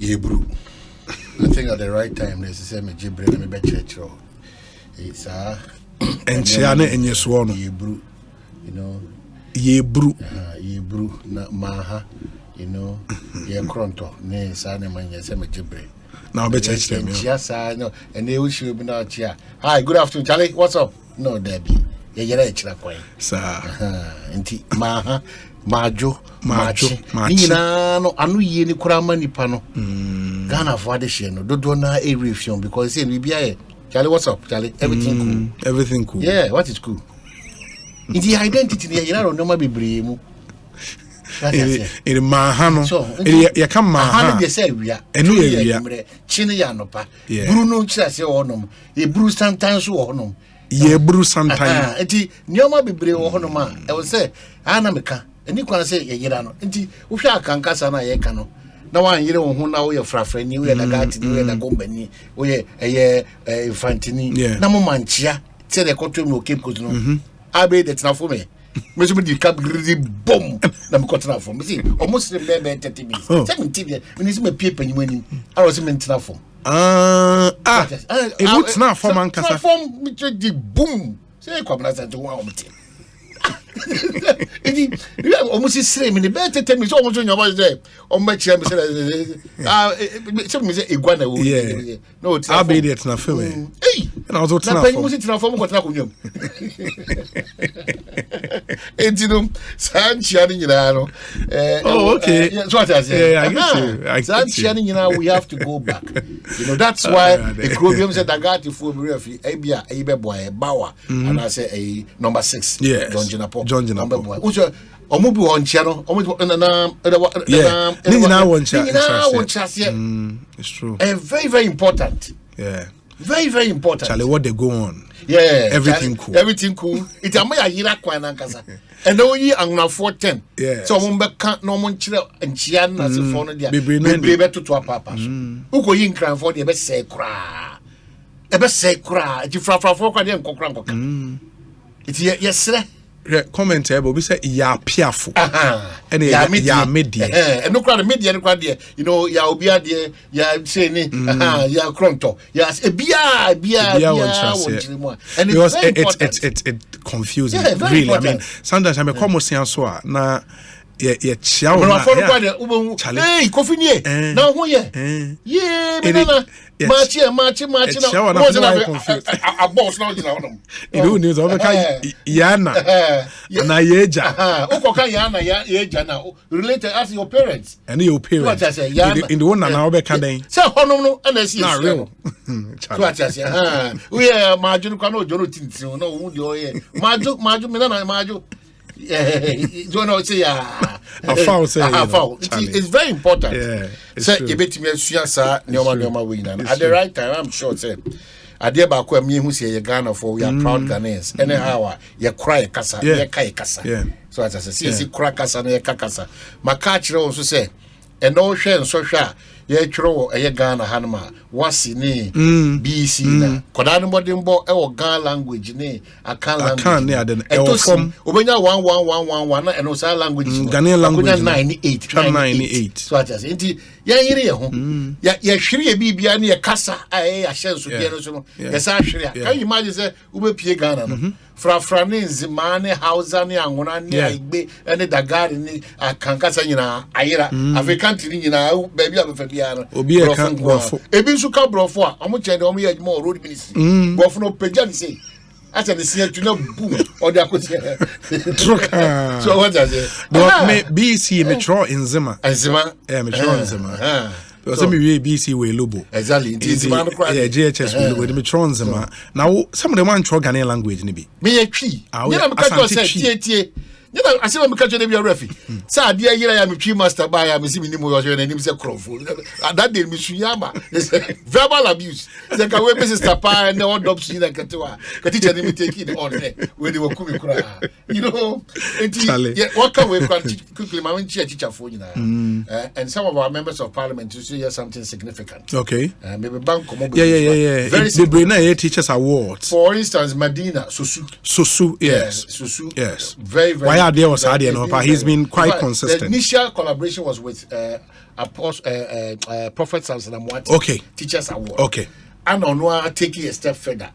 Hebrew. I think at the right time, there's a same Jibril and a church. It's and Chiane and yes one Hebrew, you know. Hebrew, na Maha, you know, ye Cronto, ne Sana man, yes, I'm a Jibril. Now be church them. Yes, I know, and they wish you be not here. Hi, good afternoon, Charlie. What's up? No, Debbie. You're a chilakway. Sir, and Maha. Majo, no, anu ye ni kurama ni pano. Ghana for the sheno. Do na a review because say we be Charlie, what's up, Charlie? Everything cool. Everything cool. Yeah, what is cool? In the identity, you know, no matter be brave. In Mahano, you come Mahano. They say we are. And we are Chinayanopa. Bruno Chase honum. A Bruce sometimes honum. Ye Bruce sometimes. Eti nyoma be brave honuma. I will say, Anamika. And you can say, Yerano, and Usha can Casana Yecano. No one, you know, who now you're frafren, you and a gatti, you and a company, we a Fantini, Namomanchia, said the country will keep good. I made that's not for me. Mr. Midi cap really boom, I'm cutting off from me. Almost the baby 30 minutes. 17 when you see my paper and you win, I was meant to for. It would not for man, form me boom. Say, come as I do one. Almost the same in the better tell me so much on your voice there. On my chair, some say iguana. No, I'll be there to film. Hey, and I was not from what I could. And you know, San Shining, oh, okay. That's what I say. Yeah, I get you. San Shining, we have to go back. You know, that's why the Chromium said I got to for me, a boy, Bauer, and I say a number 6. Yes. John Jinapo. Omubi on channel, it's true. Very, very important. Yeah. Very, very important. Charlie, what they go on. Yeah. Everything cool. Everything cool. It's a maya Irakwan and Casa. And no ye ang na 410. Yeah. So Mumba can't no one chill and Chian as a phone. Be better to a papa. Who go in cram for the best say cry. A best say cry. If you fra and cocram. It's yes, sir. Comment here, but we say ya piafo. And ya media. And no crowd media, no crowd there. You know, ya obia there, ya saying, ya cronto. Yes, a bia. And because it's confusing. Really, I mean, sometimes I'm a common sense. Na yeah, chow. Hey, coffee near. Now, who ye? Yeah, March, a boss now. You know, news over Yana. Na Yeja. Okoka Yana, Yeja now. Related as your parents. And your parents. In the one now, be can say, no, and I see not real. We are Margin Cano, Jonathan, no, would you? Marjo. Don't know, say, it's very important. Yeah, say, you bet me, sir, Noma winner. At the right time, I'm sure, say, I dare back me who say you're Ghana for we are proud Ghanaians. Anyhow, you cry casa, you kai casa. So as I say, see, crack casa, and casa. My catch also say, and no share so sure. Ye chro e Ghana hanma wasi ni BC na kodani modimbo e o Ghana language ni akan language e from obenya 1111 na eno sa language Ghanaian language 98 so at enti ya yire ye ho ya hwire bibia na ye kasa e ya hyenso bia no so no ya sa hwire can you imagine say ubepie Ghana no fra ne nzima ne Hausa ne anwona ne Igbe ne Dagari ne akankasa nyina ayira African tiri nyina baby abefa Obi e kan brofo ebi nso ka brofo a omo chede omo ye adwuma road ministry brofo no pagya ni say asa the see tuna boom or the akoti truck so what does it but me BC metro in Zima metro in Zima because me BC we lobo exactly it is man cry GHS we lobo metro in Zima now some of them want to Ghanaian language ni bi me twi you know me ka say tie you know, I say when me catch them your refi. Say dia yira ya me twi master by ya me see me ni mo yo na nim say crofo. That day me suyama. Verbal abuse. Say ka we be sister pa and all dops in katewa. Ka teacher ni me take it on there. When they were coming cry. You know, what can we quickly my teacher for you now. And some of our members of parliament to say something significant. Okay. Maybe bank yeah. Very bring teachers awards. For instance, Medina Susu. Yes. Susu. Yes. Very why there was idea no, but he's been quite consistent. The initial collaboration was with Prophet Samson Amwati. Okay. Teachers Award. Okay. And on taking a step further.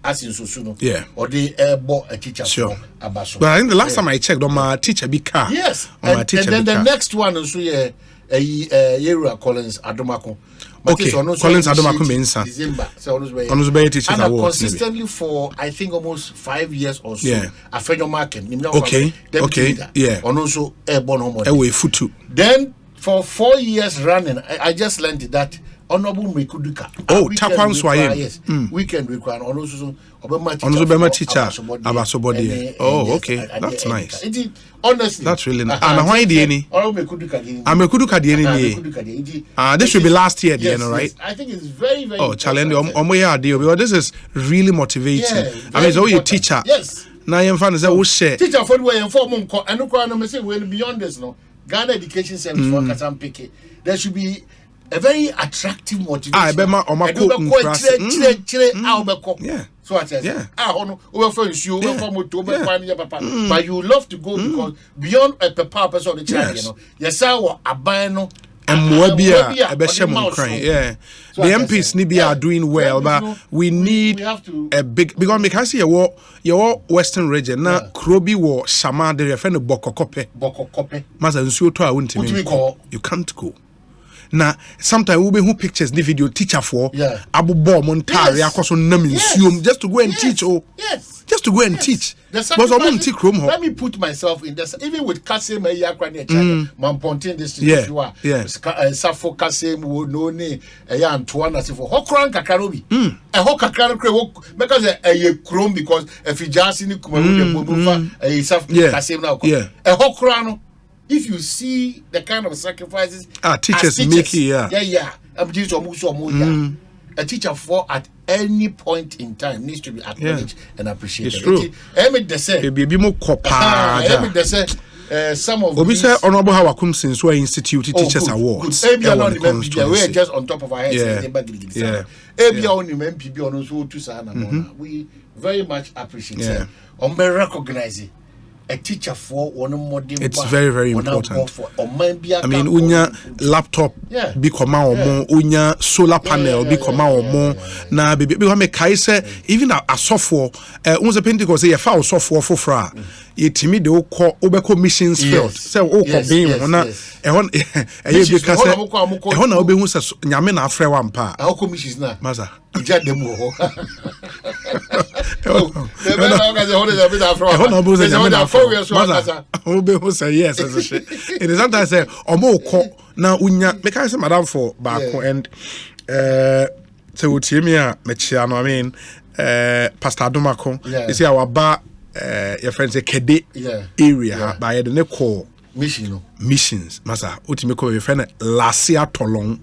As in Susuno, or they bought a teacher. Sure. But I think the last time I checked, on my teacher be car. Yes, and then the next one is Yera Collins Adomako. Okay, Collins Adomako means December. So teachers award consistently for I think almost 5 years or so. Yeah. A friend market. Okay. Yeah. And also airborne homework. Away futu. Then for 4 years running, I just learned that. Honorable Mekuduka. Oh, Takwan Swaye. Yes. Weekend require also Obama teacher Abasobodi. Oh, okay. That's nice. Honestly. That's really nice. And why the any? Mekuduka the any. This should be last year, right? Yes. I think it's very, very challenge because this is really motivating. I mean, so you teacher. Yes. Now you find that we share. Teacher for the way inform and no say well beyond this no. Ghana Education Service for Kasam Peke. There should be a very attractive motivation. Yeah. So I said, but you love to go because beyond a purpose of the child, you know, yes, our abano and Mwabia, yeah. The MPs Nibia are doing well, but we need a big because your Western region now Krobi war Shama the friend of Bokokope. Maza Nsuto you can't go. Now, sometimes we be who pictures the video teacher for Abu Bo Montari akoso naminsuum just to go and teach just to go and teach. Let me put myself in this even with Kasim Yakwane Mampontin district Safo Kasim no ne Antoine as for Hokran Kakarobi a Hokakaro because a chrome because if you just in the a Safo Kasim now a Hokrano. If you see the kind of sacrifices teachers make it, a teacher for at any point in time needs to be acknowledged and appreciated. It's true. Some of these Honorable Hawakum since we institute teachers awards. We're just on top of our heads. We very much appreciate it. We recognize it. A teacher for one more. It's very, very important. I mean, unya laptop become more, unya solar panel become more. Na baby, we make kaise even a software. Unza Pentecost say a file software for fra. Ye timi de obeko missions field. Say oko being ona ehon ehye because ehon na obehu se nyame na afre wampa. Oko missions na. Maza. Ija demo ho. Yes, as a shit. It is sometimes say omo now unya make I say madam for back and so utimia mechiano I mean Pastor Adomako you see our bar your friends say Kede area by the neko missions masa utimiko your friend Lasia Tolong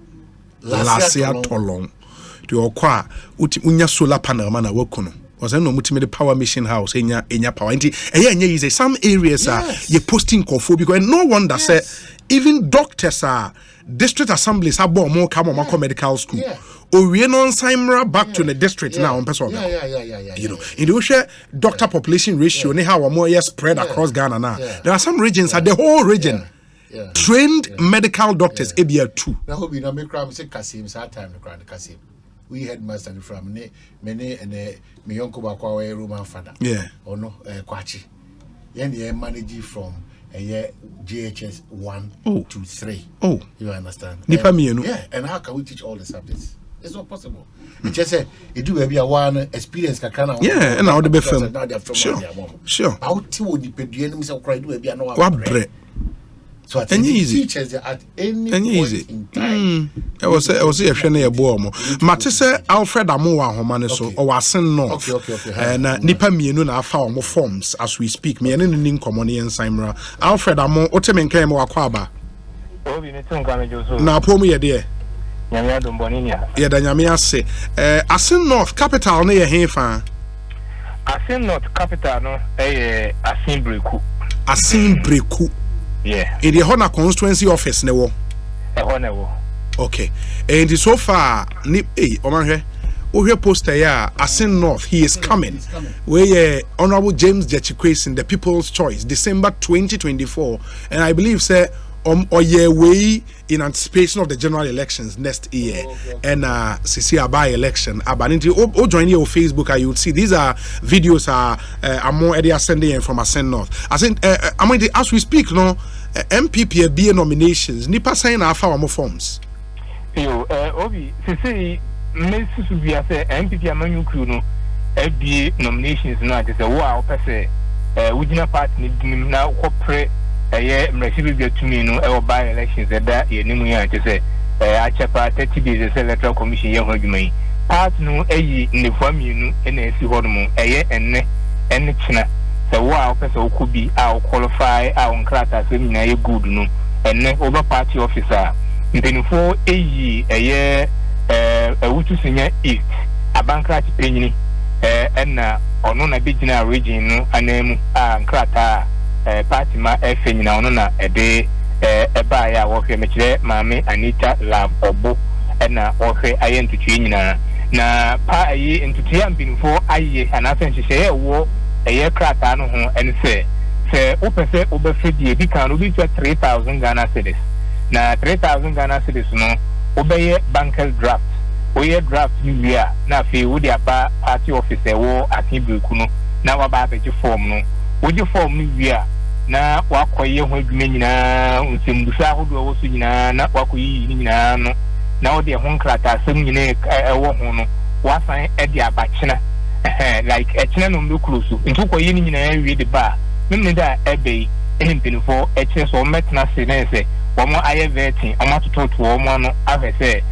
to your kwa unya solar panel man awokuno was no multimedia power mission house enya power enya some areas are you posting confo because no wonder say even doctors are district assemblies have more come on medical school or we non simra back to the district now on person you know in the share doctor population ratio ne how more spread across Ghana now there are some regions at the whole region trained medical doctors ABL 2 now hope you know me crime say Kasim sa time the Kasim we headmaster from many and me yonko bakwa Roman father or no kwachi yen manage from GHS 1 to 3 you understand and how can we teach all the subjects? It's not possible. It just say it do be a one experience kakana and now the be film sure how ti wo depend you say cry do be no what so I think teachers at any point in time. I was a boy. Matisse Alfred Amoa Homane so or Wasen North. And Nipa Mienu na found more forms as we speak. Me and in Commoni and Simra. Alfred Amo Otemen came or Quaba. Now, pull me a dear. Yeah, the Yamia say. Asin North capital near Hefa. Asin North capital no Asin Breku. Asin Breku. Yeah. In the Honor constituency office, no. Okay. And so far, Oman Ohe poster ya Asin North, he is coming. Where Honorable James Jetchikwesin, the People's Choice, December 2024, and I believe say or year way in anticipation of the general elections next year and CC by election. Abaninti o join your Facebook, you would see these are videos are more Eddie sending from Asin North. I think I mean as we speak no MPP be nominations nipa sign our more forms. Yo obi CC Messi to be say MPP amanu crew no be nominations no just say wow person wujina party ni na corporate mresibi be to me no by elections that ye nimu ya to say achepa 30 days electoral commission ye ho adwuma part no ne family no na esi ho no mo enne china say wow person ko bi a qualify a on krata say na ye good no enne over party officer mpenifo wutu senya east abankrati penyini enna ono na bigina region no anemu nkrata party ma efenyina ono na ede eba ya wo hwe mekire maame Anita Lab obo enna wo hwe ayentutu nyina na pa ayi ntutu ya mpenifo aye anafe nhyehyɛ wo krata no ho ene se opese obefedie bi kan obi 3000 Ghana cedis na 3000 Ghana cedis no obeye banker draft oye draft ni wia na fe wo dia ba party officer wo atinbreku no na wa ba beji form no woji form ni wia na wakoye ho adwuma nyina nsembusa ahodo wo so nyina na wakoyi nyina no na wo de ho nkrata asem nyina wo ho no wasan e de abachina like echina no mbe close ntu koyi nyina wie de ba memne da ebe ehempinfo echine so metna se na se womo aye vetting amatototo womo no afese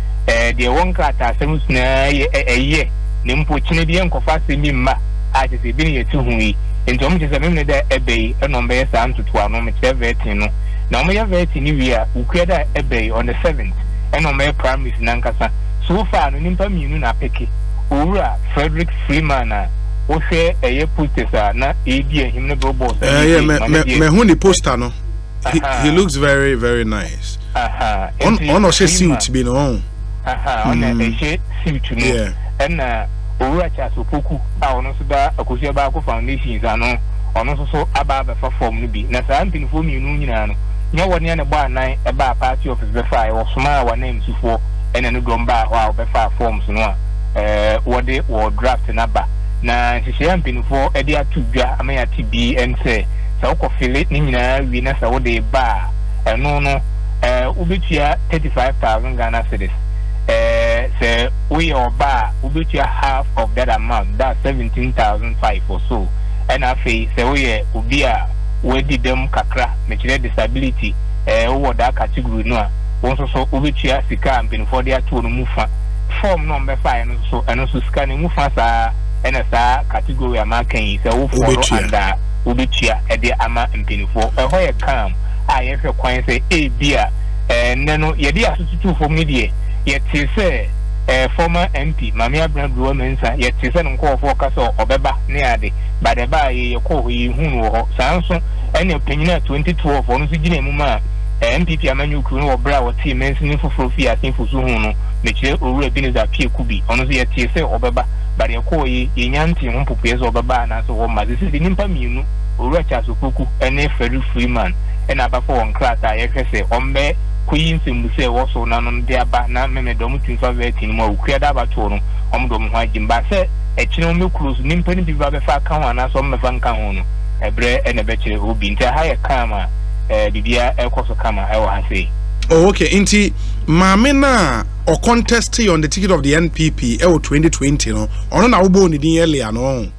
de wonkrata asem suna ye ne mpo chine de enkofa se mi mma a je se bi ne yetu hu yi enti omo je se memne da ebe enombe ye sa ntutu ano me che vetting no na omo ye vetting ni wi a ukua da ebe on the 7th enombe primaries nankasa so far no nimpa mienu na peke owura Frederick Freeman o se eye poster na edi ehim ne billboard me hu ni poster no he looks very very nice on she suit be no on she suit no and owura chaso poku a ono so da akosia ba ko foundations ano ono so aba ba form no bi na sa mpinfo mienu nyina no nya woni ne ba nan e ba party office be fa e wo soma wa name sufo ene no domba wa be fa forms no a wode wo draft na ba na hihia mpinfo e de atudwa amaya tibi ense sa ko file ni nyina wi na sa wode ba eno no ubetua 35000 Ghana cedis say we or ba ubetua half of that amount, that's 17,500 or so. And I say we ubia we did them kakra mechire disability over that category no also so ubetua sika ampin for their to mufa form number 5 so and also scanning mufa sa and sa category amakan say wo follow under ubetua e de ama ampin for e hoye kam a ye hwe kwan say e bia neno ye de asutu for me de yet say former MP Mamia Brand Womensa yet is an call for Casso or Beba near the by the by ye call you who Samson any opinion 22 of one Muma MPP Amanu Kuno or Brow team mentioning for Fia thing for Zuno, which will have been that P could be on the TSA or Beba, but your call ye Yanti and Pupias or Baba and so on. This is the Nimpamunu, or Rachas Kuku, and a Frederick Freeman, and above on class I say Ombe. Queen Simbuse also none on their back now, Meme Domutin Favetin, more queer about Omdom Hajim Basse, a Chinomil Cruise, Nimpany Biva Fakan, and as on the Vancan, a bread and a betcher who be into higher karma, Bibia Ekosakama, I say. Oh, okay, Inti Mamena or contest on the ticket of the NPP, 2020, no, on our bone in the earlier, no.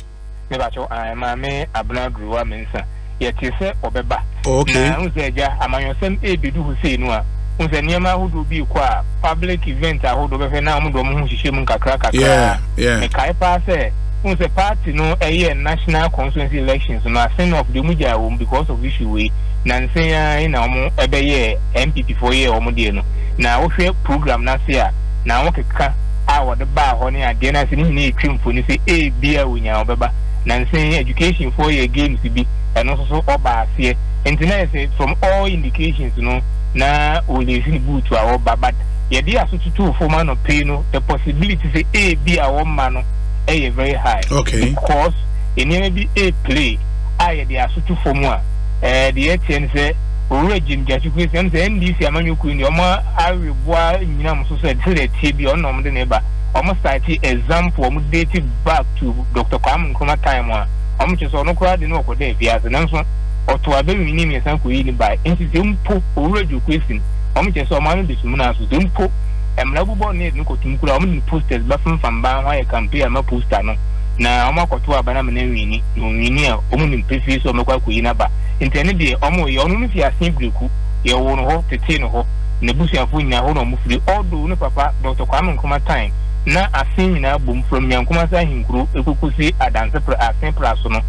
Nebacho, I am a me, Abna Grua Mensa, yet you say, Obeba. Okay. Now, Zeja, among yourself, a bit who say no. Uzenyama who do be qua public event I hold over now Shimun Kakraka. Yeah. The Kaipa say, a party no a year national constituency elections no send of the media because of issue we Nansea in our ebe MPP for year or Modino. Now we program Nasia. Now okay our the bar honey at dinner need cream for say a beer with your baba. Nansea education for year games to be and also oba here. Internet from all indications, you know. Na we live in boot to our but yɛde asotutu forma no pay no the possibility say a be a woman no very high because enema bi a play a yɛde asotu forma the etn say origin jachuku say NDC amanyoku ni omo areboa nyina mo so say the tie bi onom de neba omo start example omo date back to Dr. Kwame Nkrumah time a omo cheso no kura de no okoda efiase nanso oto abemi ni mesan ko yi ni by nti mpo origin question omo cheso omo anu de sumuna so mpo emlabubo ne no kotum kura omo ni posters ba fam ba hwa ye campaign ma poster no na omo akoto abana me na wini no wini a omo ni pefi so omo kwa ko yi na ba intene de omo ye onu fi asin breku ye wo no ho tete no ho na busuafo nyina ho no mo firi odo no papa Dr. Kwame Nkrumah time na asin nyina bom from Nyankuma sa hinkuru ekokusi adanse pra asin pra so no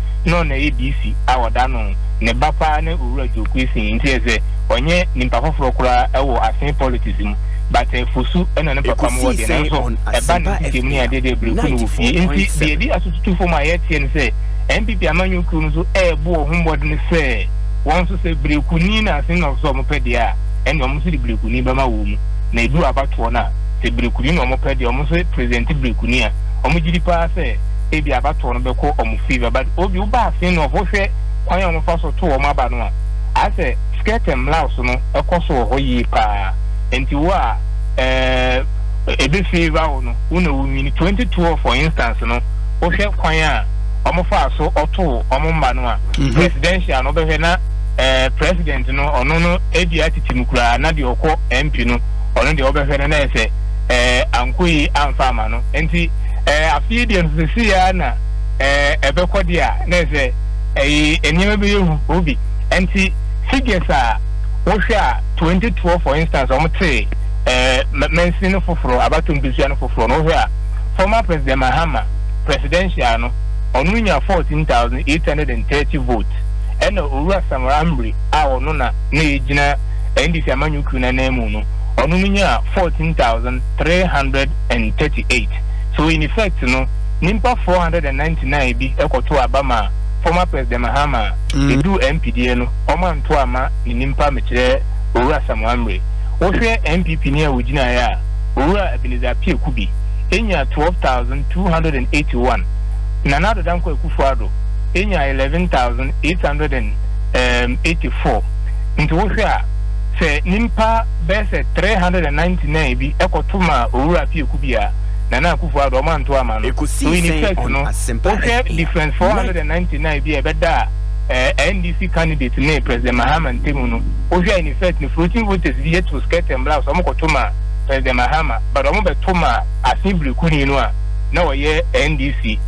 na ADC awoda no ne bapa na owura jokwesi nteze onye nimpa foforo kura ewo asin politics mu but fusu ena ne papa mo de na so eba ne timu ni adede breku no fi nti de asututu fo ma yetie ne se MPP amanyuku no so ebo hombod ne se won so se breku ni na asin no so mo pede a ene omo so de breku ni ba ma wo mu na edu abato na se breku ni no mo pede omo so present breku ni a omo gidi pa se ebi abato no be ko omo fever but obi uba asin no ho hwe kwan omo fa so to omo aba no a ase skirt and blouse no ekoso ho yi pa enti wa ebe fever no una wini 22 for instance no o hwe kwan a omo fa so oto omo mba no a presidential no be hwe na president no ono no edi atiti kura na de okọ MP no ono de obehwe na ese ankoyi amfama no enti afie de nsisi ya na ebekọ dia na ese enima be yehu obi enti figures a wo hwe a 2012 for instance omo te mention foforo abato mbisia no foforo no hwe a former president Mahama presidential no onu nya 14,830 votes and owura Samramri a onu na ejina NDC amanyuku na nemu no onu nya 14,338 so in effect no nimpa 499 bi ekoto abama former president Mahama edu MPD no omanto ama ni nimpa mekire owura Samramri wo hwe MPP ni awujina ya owura Ebenezer Piekubi enya 12,281 Nanado Danko Ekufuado enya 11,884 nti wo hwe a se nimpa bese 399 bi ekotuma owura Piekubi a Nana Ekufuado o manto ama no so in effect no wo hwe difference 499 bi ebeda NDC candidate ne President Mahama ntemu no wo hwe in effect ni floating voters bi to skirt and blouse o mokotuma President Mahama but o mo betuma assembly kuni no a na oye NDC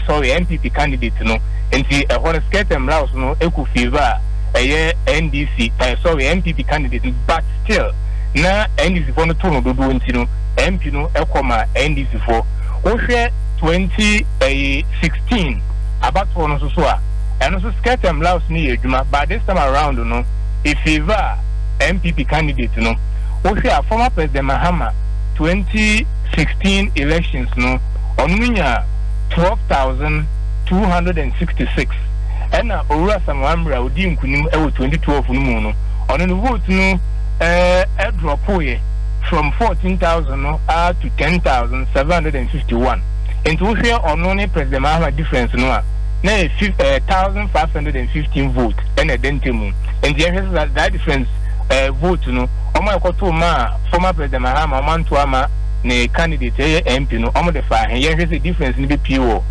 sorry MPP candidate no enti ehon skirt and blouse no eku favor NDC sorry MPP candidate but still na NDC for no turn dodo enti no MP no ekoma NDC for wo hwe 2016 about no so a eno so skirt and blouse ni edwuma but this time around no e favor MPP candidate no wo hwe a former president Mahama 2016 elections no onunya 12,266 ena owura Samramra odi nkunim ewo 2012 no mu no ono no vote no drop oye from 14,000 no to 10,751 into we ono ne president Mahama difference no a na 1,515 vote ena dentemu and that difference vote no omo ekoto ma former president Mahama omanto ama ne candidate MP no omo de fa he hwe difference ni be piwo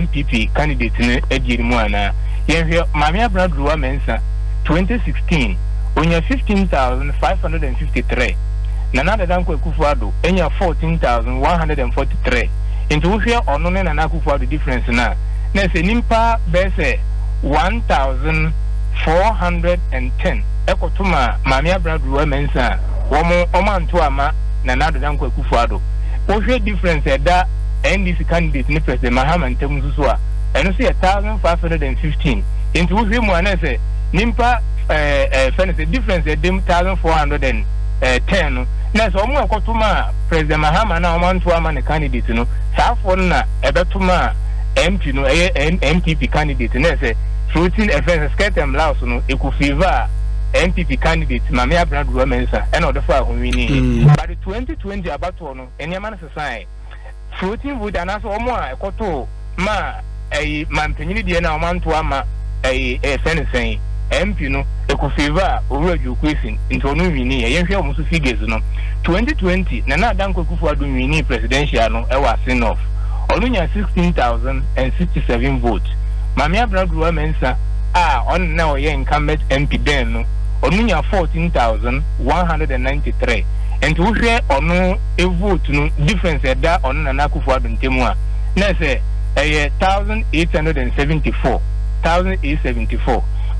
MPP candidate ne ejiri mu ana ye hwe Mame Abradruwa Mensa 2016 onya 15,553 Nana Danko Ekufuado enya 14,143 into hwe ono ne Nana Ekufuado difference na se nimpa bese 1,410 ekotuma Mame Abradruwa Mensa womo omanto ama Nana Danko Ekufuado o hwe difference da NDC candidate ni president Mahama ntemu so a eno se 1,515 into hwe mu anase nimpa fense difference dem 1,410 no na so omo ekotuma president Mahama na omanto ama ne candidate no saafo na ebetuma MP no MPP candidate na se fruiting offense skirt and blouse no eku favor MPP candidate Mame Abradruwa Mensa and other for winning. But 2020 abato no enyama no sesan floating vote anaso omo a ekoto ma mampanyini de na omanto ama senesen MP no ekufeva Owuraju Ekosiisen intonu wini yenhwe omo so figures no 2020 na Danko Akufo-Addo wini presidential no ewa sinoff onunya 16,067 votes Mami Abradu Mensa on now ye incumbent MP den no onunya 14,193 and to share onu a vote no difference da on Nana Akufo-Addo ntemu a na say 1,874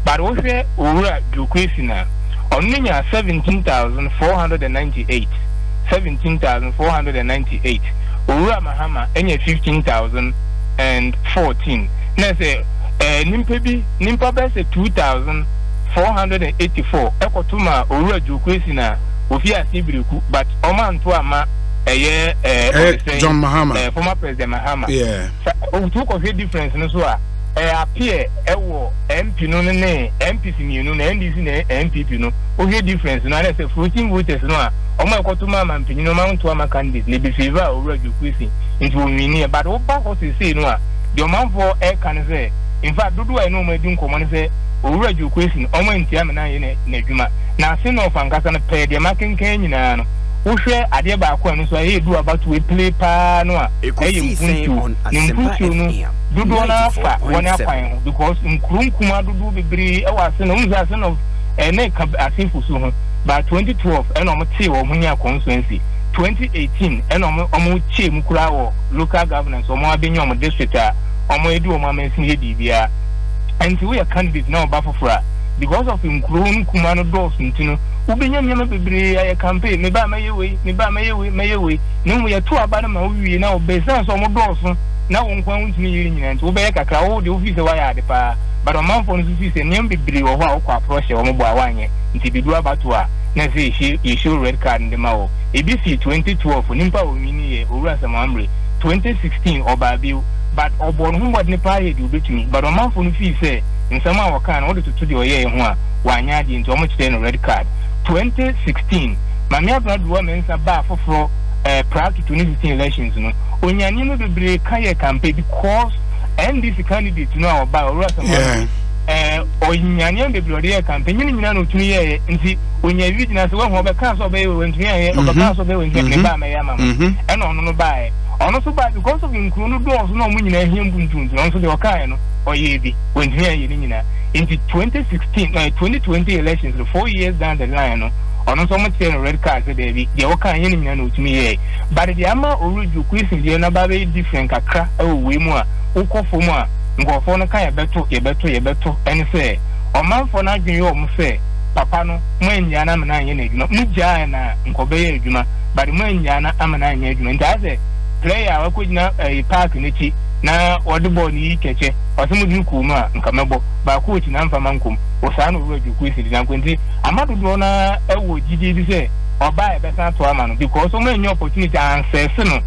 but we share Owuraju Ekosiisen onunya 17,498 Owura Mahama enye 15,014 na say nimpa bese 2,484 ekotuma Owuraju Ekosiisen ofi asibiriku but omanto ama John Mahama former president Mahama otu ko difference no so a appear ewo MP no ne MPC mienu na NDC na MPP no o difference no na say 14 voters no a omo ekotuma mampini no manto ama candidate le be favor Owuraju Ekosiisen into wini but o ba ko say no a the manfo can say in fact dudu I know me din ko man say Owuraju Ekosiisen omo ntia me na ye na adwuma na se no fankasa no pay de makenkan nyina no wo hwe ade ba ko no so e do about we play pa no a Ekosiisen nimputu no dudu na fa woni akwan because nkrunkuma dudu bebre e wa se no mza se no na ka asifu so ho by 2012 eno mo tie wo hunya constituency 2018 eno mo tie mu kura wo local governance omo abenyo mo district a omo edu omo amansin he bibia and we are candidate now bafofra because of nkrunkuma no dos ntino ubenya nyama bebre ya campaign me ba mayewe no mo ya to aba na ma wi na obesa so mo dos na wo nkwan ntini yiri nyina nti wo be kakra wo de office wa ya de pa but o man for no office nyam bebre wo ho a wo kwa approach wo mo bo awanye nti bidu abato a na say issue red card ndema wo ebisi 2012 nimpa wo mini ye Owurasem Amre 2016 obabiu but obon hu mod ne pa ye de obetumi but o man for no fee say nsama wo kan wo de tutu de oye ho a wanya de nti o mo chite no red card 2016 Mami Abradu Mensa ba foforo prior to 2016 elections no onyani no bebre kaye campaign because NDC candidate no oba Owurasem onyani bebre de campaign nyina no tuni ye nti onya vigina se wo ho be kan so be we ntuni ye o be kan so be we ntuni ba me ya mama e no no ba ono so ba because of nkru no do so no mu nyina hiem buntuntu no so de okai no oye bi we ntuni ye ni nyina in the 2020 elections 4 years down the line no ono so much red card so there be the okan yen nyina no tumi ye but the ama Owuraju Ekosiisen dey na ba be different kakra e we mu a ukofo mu a ngofo no kan ye beto ene say o manfo na adwen ye o mu say papa no mo anya na amana anye na adwuma mu gyaa na nkobe ye adwuma but mo anya na amana anye adwuma nti ase player wa ko gina park n'echi na wode ball ni keche osemu di ku mu a nkamebo ba ko chi na mfa mankom o sa no Owuraju Ekosiisen na kwenti amadu do na ewo gidi bi say oba e be san to ama no because o mo anya opportunity answer no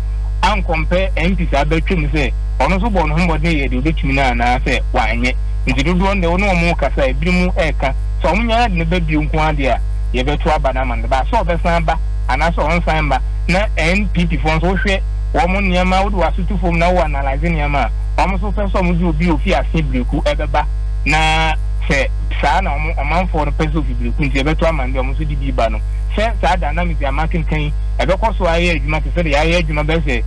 an compare MP sa betwim say ono so bo no hombo dey ye de betwim na na say wanye nti do on de ono mo kasa e birimu eka so o nya de be bi nko ade a ye beto aba na man ba so be san ba ana so on san ba na NPP fon so hwe wo mo niama wo do asutu fom na wo analyze niama o mo so person mo di obi ofi asibreku ebeba na se sa na o man for person ofi breku nti e beto amande o mo so di bi ba no se sa dynamic ya marking kan e be ko so aye adwuma te se de aye adwuma be se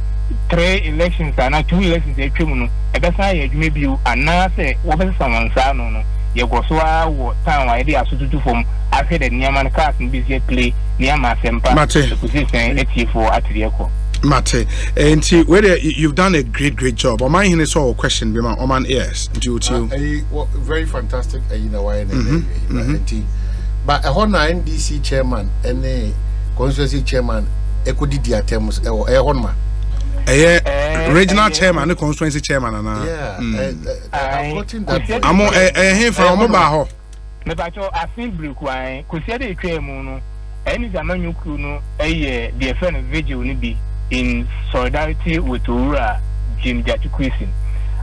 3 elections and 2 elections e twemu no e be sa aye adwuma biu ana se wo be samansa no ye go so a wo tan wa e de asutu fom afi de niama na card bi se play niama sempa Ekosiisen etifo atrieko Mate, and whether you've done a great job. Or my is all question be my Oman ears due to very fantastic you know why but a Honda NDC chairman and a constituency chairman ekodi dia terms e honma regional chairman and constituency chairman and I'm quoting that I'm here from Omaha me ba cho assembly kwan ko se de twa mu no any zaman yukru no the friend vigil ni bi in solidarity with Owura Ekosiisen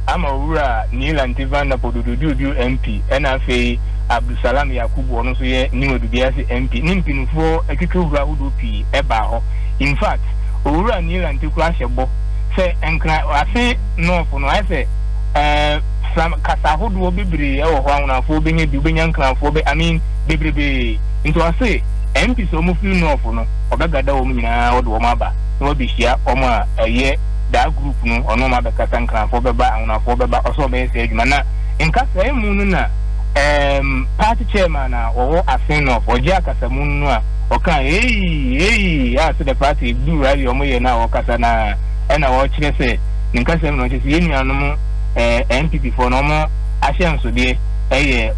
ama Owura Nilan Tivana Podudu MP and afi Abdusalam Yakubu ono so ye ni odubiase MP nimpinufo ekeke Owura hudu pi eba ho in fact owura ni rantikura hyebo say enkra ase no for no I say from kasa hodo bebre e wo ho anwonafo obenya bi obenya nkranfo be I mean bebrebe into I say MP so mo feel no for no obegada wo nyina wo do mo aba no be hia omo a ye that group no ono ma be kasa nkranfo beba anwonafo beba oso be se adwuma na nkasa emu no na party chairman na wo afen no for ja kasa mu no a oka as the party do rally omo ye na wo kasa na na wo kire se nkasa emu no che ye nuanom MPP for no mo ahye so de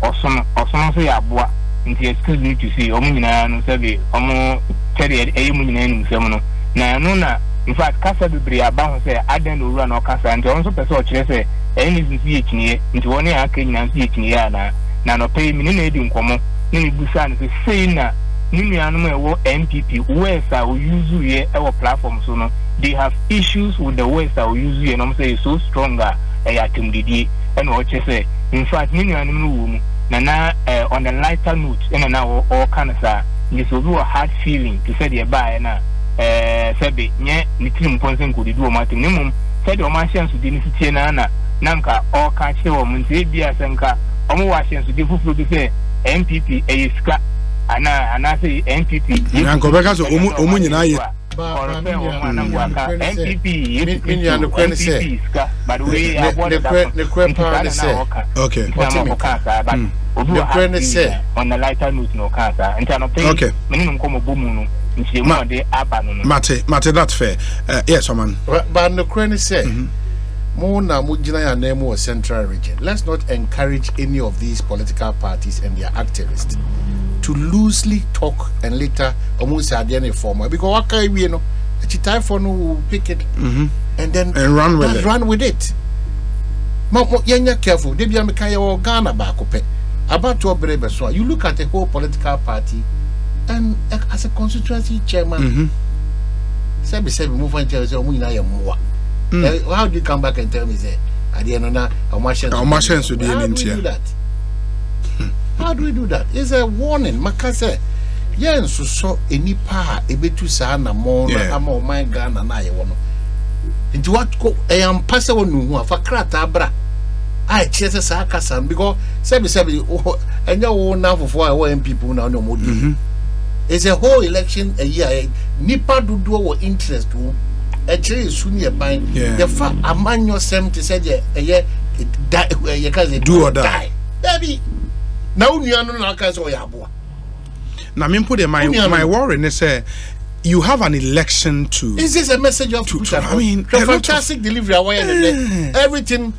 osono so ya boa nti excuse me to see omo nyina no sabe omo kere mu nyina nim sem no na no na in fact kasa bebre aba ho say aden no run no kasa nti onso pese o kire se any zinsi ekinie nti woni aka nyina nsi ekinie na no pay me na edi nkomo ni busa no say na ni nuanom ewo MPP where sa o use ye ewo platform so no they have issues with the ways that we use ye no say so stronger atimdidi and what you say in fact ni nuanom no wo mu na on a lighter note and now all kind of say you so do a hard feeling to say the buy na sabe nye ni tim ponsen ko di do ma tim nimum say the ma chance di ni tie na nka all ka che wo mu nti bia senka omo wa chance di fufu bi say MPP eyiska ana say MPP nko beka so omu nyina ye MPP by the way okay on the lighter note no cancer okay minimum come bomu no Mate, that's fair. Yes, man. But the Ukraine say, Mona Mujina and Nemo Central Region. Let's not encourage any of these political parties and their activists to loosely talk and later almost at the end form. Because what can we know? The Chitaifon will pick it and then run with it. Run with it. You're careful. They be a Mikaya or Ghana back up. About to operate so you look at the whole political party. And as a constituency chairman, say move on to how do you come back and tell me say at the end of that how do we do that? It's a warning. Makase yen so any pa ebetu sa na mo na ama my Ghana na ye wono. Nti what ko e am pase wonu hu afa krata bra. I chese sa kasa because say enya wo na fofo a wo MPP na no mo di. It's a whole election a year. Nipa dudu wo interest wo. E chere su ne ban. The fa amanyo sem to say ye ye ka say do or die. Baby. Na unu anu na ka say o ya boa. Na me put my worry ne say you have an election to. Is this a message of I mean, the fantastic delivery everything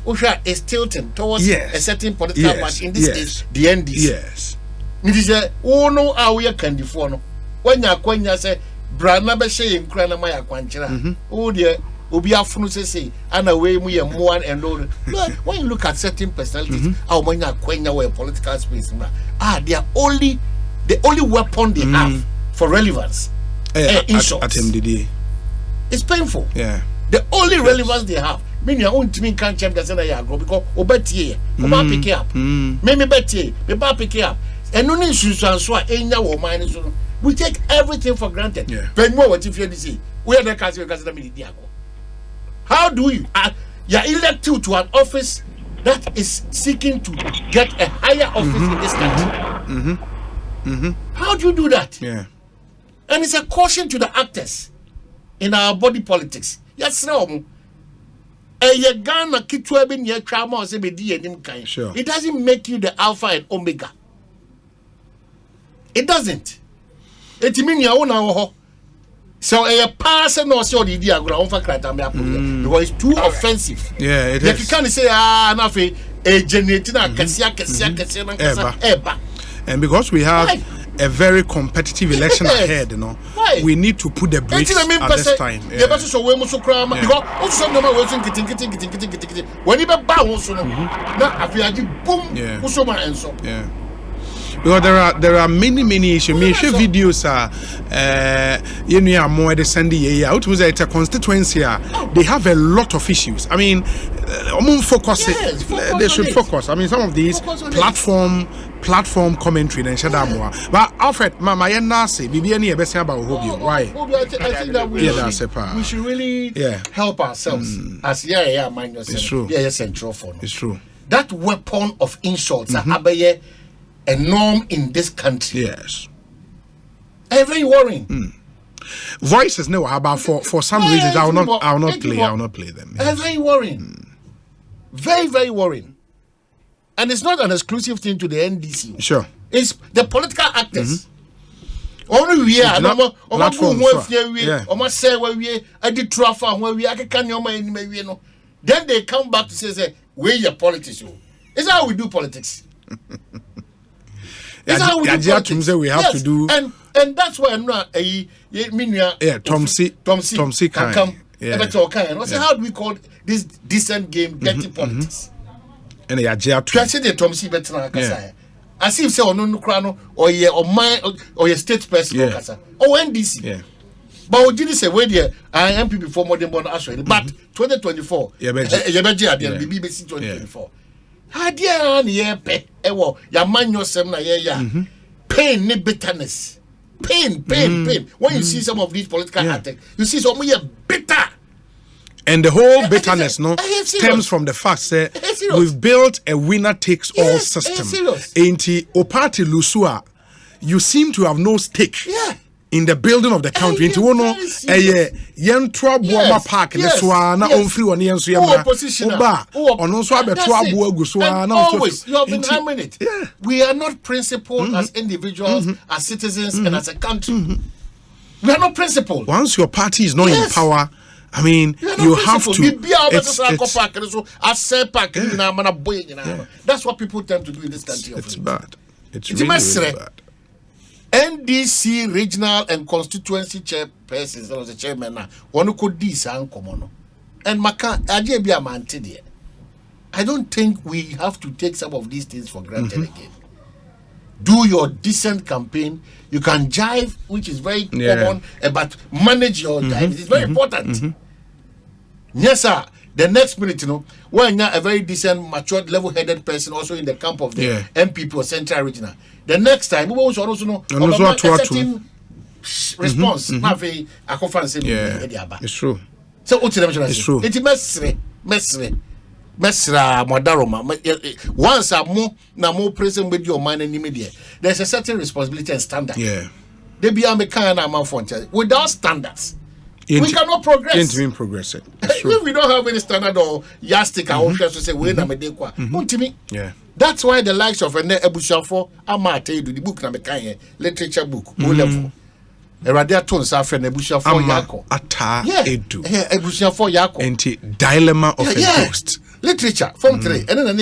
is tilting towards a certain political party. In this case, the NDC. Yes. It is a no away candy for no. When you say, Brana Beshay and Krana Maya Quanchera, oh dear, Ubia Funus say, and away we are more and all. When you look at certain personalities, how when you quenya where political space, they are the only weapon they have for relevance. It's painful. Yeah. The only relevance they have. Mean your own team can't check the center because obeti, pick up. Maybe betty, the bar pick up. And no issues and so we take everything for granted. But more what if you see we are the country because how do you you're elected to an office that is seeking to get a higher office in this country? How do you do that? Yeah. And it's a caution to the actors in our body politics. Yes, no. It doesn't make you the alpha and omega. It doesn't. It means you own so a person or so the diagram for because it's too offensive. Yeah, it is. You can't say nothing. A generating and because we have a very competitive election ahead, you know, we need to put the brakes at this time. Because there are many issues. Me share videos you know more the Sunday out was a constituency they have a lot of issues. I mean, they should focus. I mean, some of these platform platform commentary and shadamoa. But Alfred, Mama Yenase, Bibiani Ebesia about Hobio. Why? I think that we should really help ourselves as mind yourself. It's true. Central for it's true. That weapon of insults are a norm in this country. Yes. Very worrying. Voices no about for some reasons I will not play them. Very worrying. Very, very worrying. And it's not an exclusive thing to the NDC. Sure. It's the political actors. Only we are then they come back to say we're your politics. It's how we do politics. It's how we do politics. We have to do and that's why I'm not Tomsi can come. How do we call this decent game dirty politics? And they are the Tomsi better as if say no crano or your state person or NDC. But we did say where the MP before more than one actually. But 2024, BBC 2024. Hadia pain, bitterness, pain. When you see some of these political actors, you see some bitter. And the whole bitterness stems from the fact that we've built a winner takes all system. Ain't Opati Lusua, you seem to have no stake in the building of the country. Into one yen trouble park in the Swana on free one yen opposition. Always you have been hammering it. We are not principled as individuals, as citizens, and as a country. We are not principled. Once your party is not in power, I mean, you have to. That's what people tend to do in this country. It's bad. It's really bad. NDC regional and constituency chairpersons, there was a chairman now. One could do some common. And I don't think we have to take some of these things for granted again. Do your decent campaign. You can jive, which is very common, but manage your jive. It's very important. Yes, sir. The next minute, when you're a very decent, matured, level-headed person, also in the camp of the MPP or Central Regional, the next time, we will also know about a certain response. It's true. So, it's true. It's Mesra Madaroma. Once a more present with your mind and immediate, there's a certain responsibility and standard. They be a without standards. We cannot progress. Progressing. If we don't have any standard or yastic, I want to say, wait a minute. That's why the likes of Ebushafo, Amate, the book, literature book, O level. A radiaton suffer Ebushafo Yako. Edu. Ebushafo Yako. And dilemma of a ghost. Literature, Form 3. And then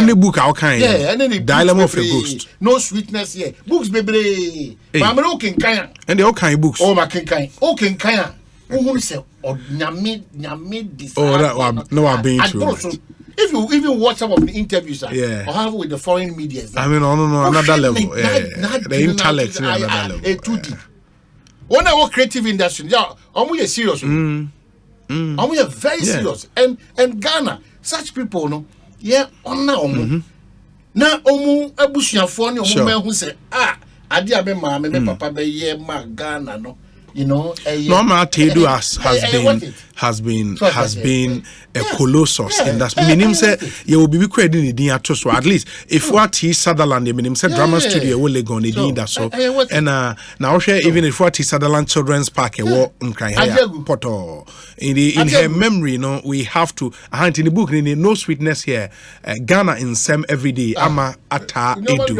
the book, how kind and then the dilemma of a ghost. No sweetness here. Books, baby. I'm looking kind. And the all kind books. Oh, my kind. Okay, kind. Who say or nyame this? No, I've been through. If you even watch some of the interviews, or have with the foreign media, I mean, no, another level. The intellect, another level. Too deep. When I work creative industry, we are serious. We are very serious. And Ghana, such people, no, on now, now, Abushia who say, I dear me, papa, be Ghana, no. Normal Tedu has been a colossus in that. Meaning said you will be credited in at least if what he Sutherland, meaning said drama studio will go on the so and now share even if what he Sutherland Children's Park a walk in Poto in her memory, we have to in the book no sweetness here. Ghana in Sem every day. Ama Ata Edu.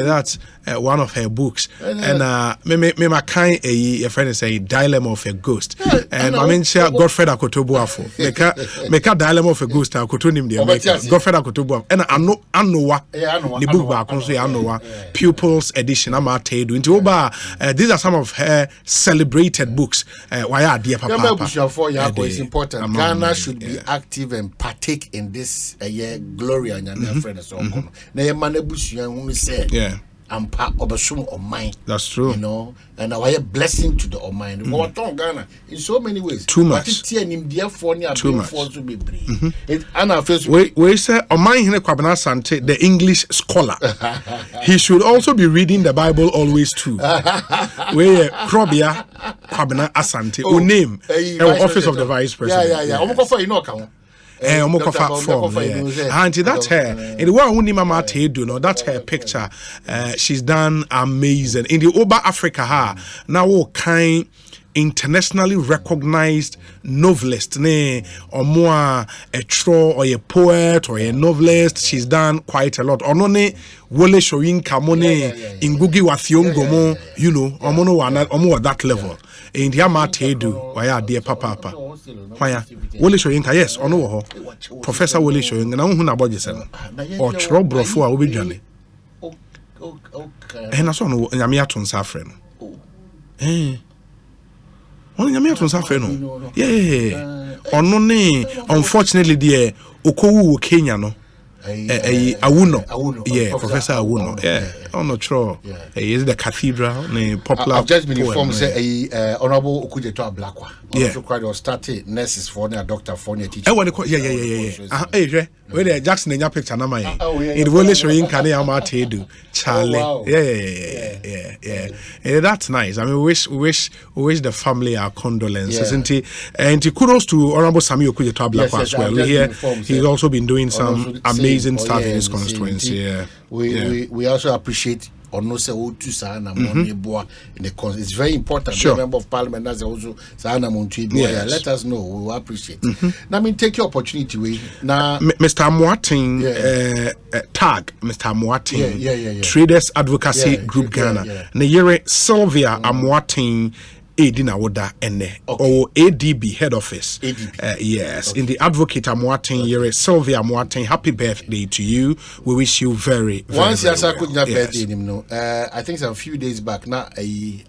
That's one of her books. And me kind a friend say dilemma of a ghost. And I mean Godfrey Akotobuafo. Meka dilemma of a ghost Akotonim the Godfrey Akotobuafo. And Anoa the book back also Anoa Pupils edition Ama Tedu into Oba. These are some of her celebrated books. Why are dear Papa? It's important. Ghana should be active and partake in this Gloria and your friend so on. Na ye manebusu who say ampa obesum Oman. That's true. You know, and our blessing to the Oman. Our tongue Ghana in so many ways. Too much. Too much. We say Oman hine Kwabena Asante, the English scholar. He should also be reading the Bible always too. We Krobia Kwabena Asante. O name office of the vice president. Yeah. Auntie, that's her. In the one who mama do no, that's her picture. She's done amazing. In the Oba Africa, now kind internationally recognized novelist, or more a tro or a poet or a novelist. She's done quite a lot. Onone Wole Shoyin Kamone in Gugi Wathiongomo, you know, omo at that level. In the Amate do, why dear papa. Why Wole Shoyin, yes, ono Professor Wole Shoyin, and I'm about yourself. Or Tro Brofo, I will be Johnny. And I saw no Yamiaton Safren. Unfortunately, the Okowu Kenya no. Awuno. Yeah, Professor Awuno. Yeah, I'm not sure. Is the cathedral popular? I've just been informed. Say Honorable Okujeto Ablakwa. Also quite or started nurses for a doctor for a teacher. Yeah. Where the Jackson in your picture, na my. It will show in Kanye Amate do Charlie. Yeah. That's nice. I mean, we wish the family our condolences, isn't he? And kudos to Honorable Samuel Okujeto Ablakwa as well. He's also been doing some amazing stuff in his constituency. We also appreciate no say to sana money boa in the it's very important. Sure. The member of parliament that's also sana money let us know, we will appreciate. Now I mean take your opportunity now Mr. M'Ahiasem tag Mr. M'Ahiasem Traders Advocacy Group Ghana na yere Sylvia M'Ahiasem Edina Woda Ene or ADB head office. Yes, in the advocate M'Ahiasem Yere Sylvia M'Ahiasem, happy birthday to you. We wish you very once very well. Birthday I think a few days back now a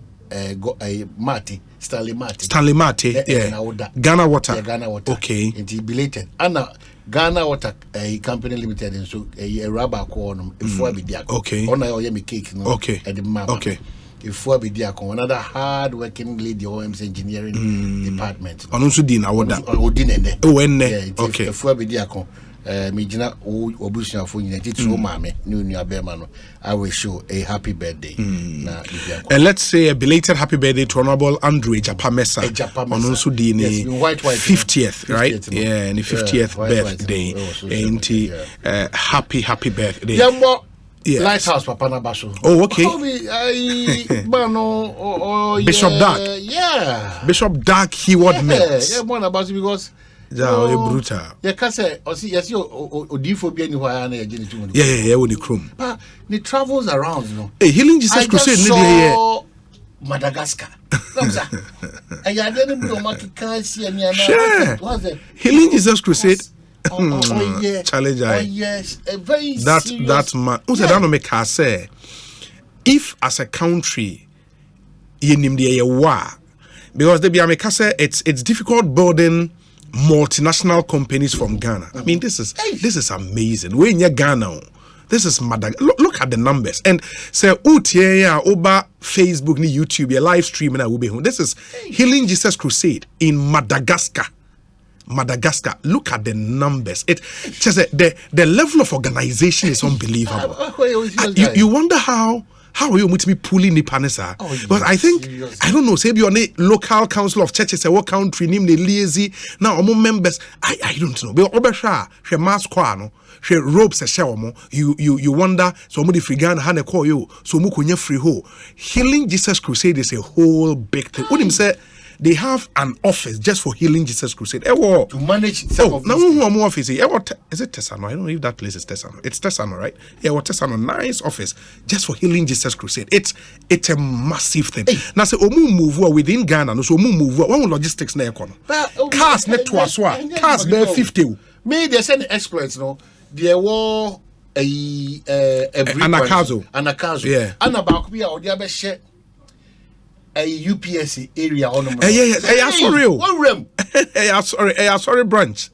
Stanley Mate Ghana Water okay and he belated Anna Ghana Water a company limited and so a rubber corn before be there okay on a cake okay at the map okay if we be there another hard working lady OM's engineering department also din awoda okay if we be there me jina obusia fo nyina titro maame ne abema no I wish you a happy birthday and let's say a belated happy birthday to Honorable Andrew Ejapamesa on also the 50th right and the 50th birthday and happy birthday yes. Lighthouse Papa Nabaso. Oh, okay. Bishop Dark. Bishop Dark Heward Mills. Yeah, one about because brutal. Yeah, can say yes, Odiphobia ni why na yagini tu. Yeah, we the chrome. But the travels around, you know. Hey, Healing Jesus Crusade saw Madagascar. I didn't know what can see and Healing Jesus Crusade. Challenge yes, a very that man who said that no make her say if as a country you name the war because they be make say it's difficult building multinational companies from Ghana. I mean this is amazing. We in Ghana. This is look at the numbers and say over Facebook ni YouTube your live stream and I will be home. This is Healing Jesus Crusade in Madagascar. Look at the numbers. It just the level of organization is unbelievable. You wonder how are you going to be pulling the panesa? But I think I don't know. Say you're a local council of churches. What country name the lazy now? Among members, I don't know. But obesha she mask kwano. She ropes a shower. You wonder. So many free Ghana hane call you. So mukunya free ho. Healing Jesus Crusade is a whole big thing. What him say? They have an office just for Healing Jesus Crusade. To manage some of no office. Is it Tessano? I don't know if that place is Tessano. It's Tessano, right? Yeah, Tessano, nice office just for Healing Jesus Crusade. It's a massive thing. Now say move within Ghana. No, so move one logistics na ekono. Cars network cars be 50. Me they send exploits no. There were a Anakazo. Yeah. Anabak be or the other share a UPSC area on sorry branch.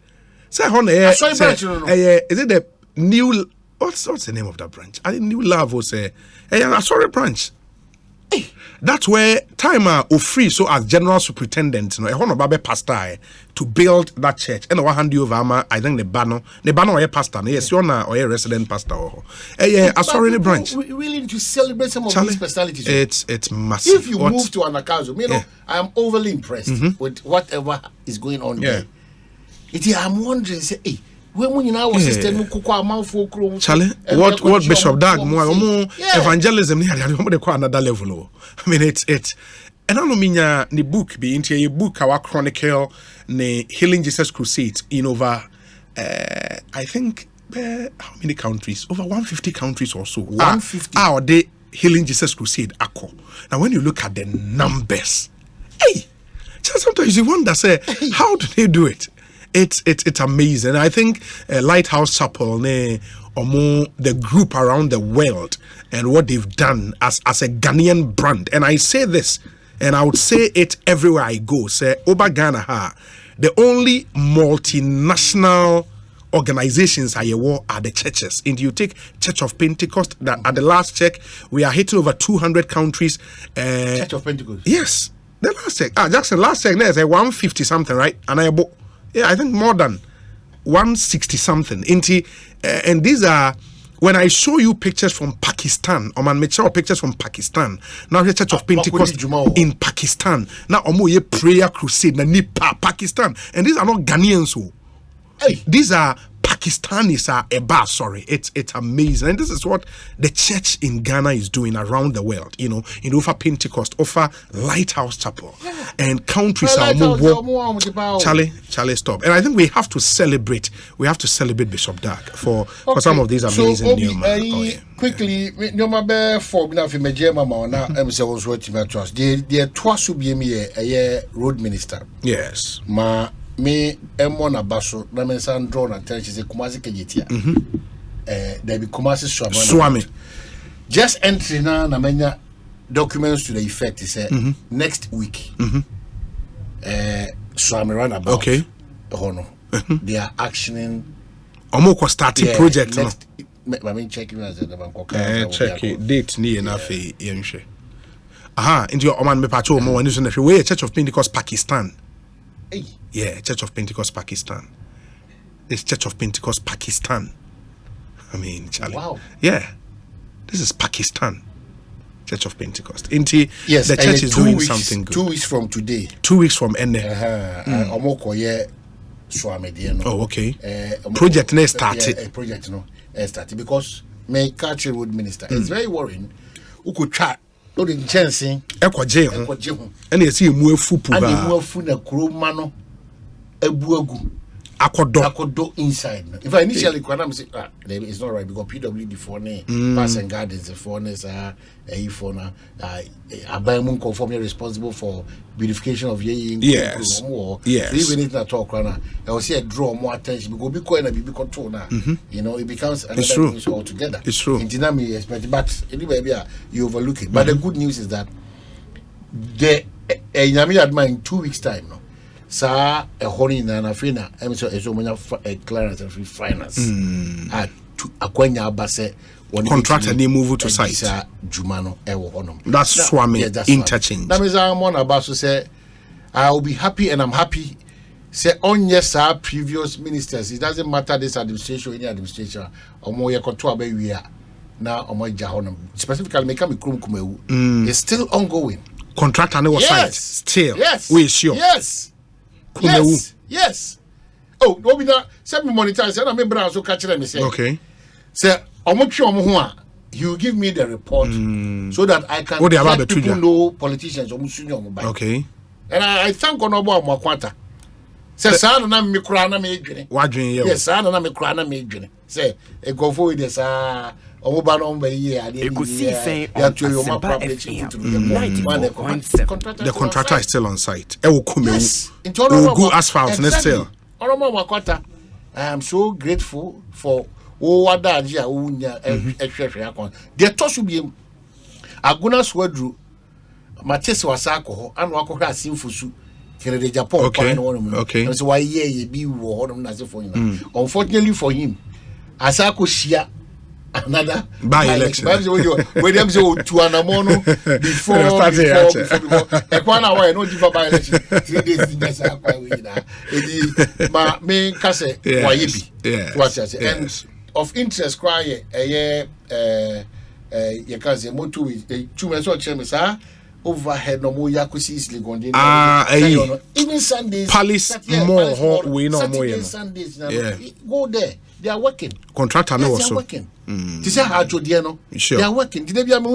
Say on is it the new what's the name of that branch? I knew love was a sorry branch. That's where time of free so as general superintendent, a honorable pastor to build that church. And I hand you over, I think the banner or a pastor, yes, you're not or a resident pastor. Sorry, the branch. We really need to celebrate some of these personalities. It's massive. If you move to Anakazo, I am overly impressed with whatever is going on there. I'm wondering, say, hey. When you now Charlie, what Bishop Dag evangelism another level. I mean it's and I don't mean the book be into a book our chronicle the Healing Jesus Crusade in over I think how many countries? Over 150 countries or so. 150 are the Healing Jesus Crusade acco. Now when you look at the numbers, hey, just sometimes you wonder say how do they do it? It's amazing. I think Lighthouse Chapel, the group around the world, and what they've done as a Ghanaian brand. And I say this, and I would say it everywhere I go. Say, Oba Ghana, the only multinational organizations are the churches. And you take Church of Pentecost. That at the last check, we are hitting over 200 countries. Church of Pentecost. Yes, the last check. Jackson, last check there's a 150 something, right? And I think more than 160 something. And these are when I show you pictures from Pakistan, or man, show pictures from Pakistan. Now the Church of Pentecost in Pakistan. Now a prayer crusade in Pakistan. And these are not Ghanaians. These are Pakistanis are a bar, sorry. It's amazing. And this is what the church in Ghana is doing around the world. In over Pentecost, over Lighthouse Chapel. And countries are more. Charlie, stop. And I think we have to celebrate. We have to celebrate Bishop Dag for some of these amazing new quickly, no matter for the twice be a road minister. Yes. Me M1 abaso na me san draw na attention say Kumasi Kejetia there be Kumasi Swami just entry na menya documents to the effect say next week Swami run about okay they are actioning omoko starting project next, no I mean checking as the bank check date ni na fe yenhwe into your man me pacho mo wani so na we Church of Pentecost Pakistan. Yeah, Church of Pentecost Pakistan. It's Church of Pentecost Pakistan. I mean, Charlie. Wow. Yeah. This is Pakistan. Church of Pentecost. Yes, the church is doing something good. 2 weeks from today. 2 weeks from Ende. Oh, okay. Project next started. Project started because my culture road minister is very worrying. Who could try in chancing Ekwaje and you see mu efu and mu efu na kroma no ebuagu akodo inside. If I initially kwam say it's not right because PWD for ne pass and gardens for ne for na abayamu conform responsible for beautification of ye yes even it na talk na I will say draw more attention because be coin na be control na it becomes another thing altogether. It's true. In dynamic expect but anyway you overlook it. But the good news is that the Nyami admire in 2 weeks time no sa a honey na fina so many clearance and free finance to akwanya abase contract and they move to site jumano honum that's Swami interchange that means I'm on about to say I will be happy and I'm happy say on yes our previous ministers it doesn't matter this administration any administration omo ye konto aba wi na omo ja honum specifically make am krum kumewu is still ongoing contract and site still we sure yes. Oh, no, we not send me monetize. And I remember also catching me say, okay. Say, you give me the report so that I can let people know politicians. Okay. And I thank God about Makwanta. Say, son, na me krana me dwene. Yes, son, na me krana me dwene. Say, e go for with this Ekosiisen M'Ahiasem. The contractor is still on site. Yes. Go asphalt next still. I am so grateful for what that the toss will be Aguna Swedru Matis was alcohol and Wako Sinfusu. Japan, okay. That's why ye be war for him. Unfortunately for him, Asako Shia another by-election. When them say to an amono before Ekwana why no give by-election 3 days just ma me kase wayebi what I say and of interest cry you can say motu with 2 months or chemisa overhead no more Ekosiisen M'Ahiasem even Sundays Palace more we no more Sundays go there they are working contractor no also working to say how to dear no they are working today be am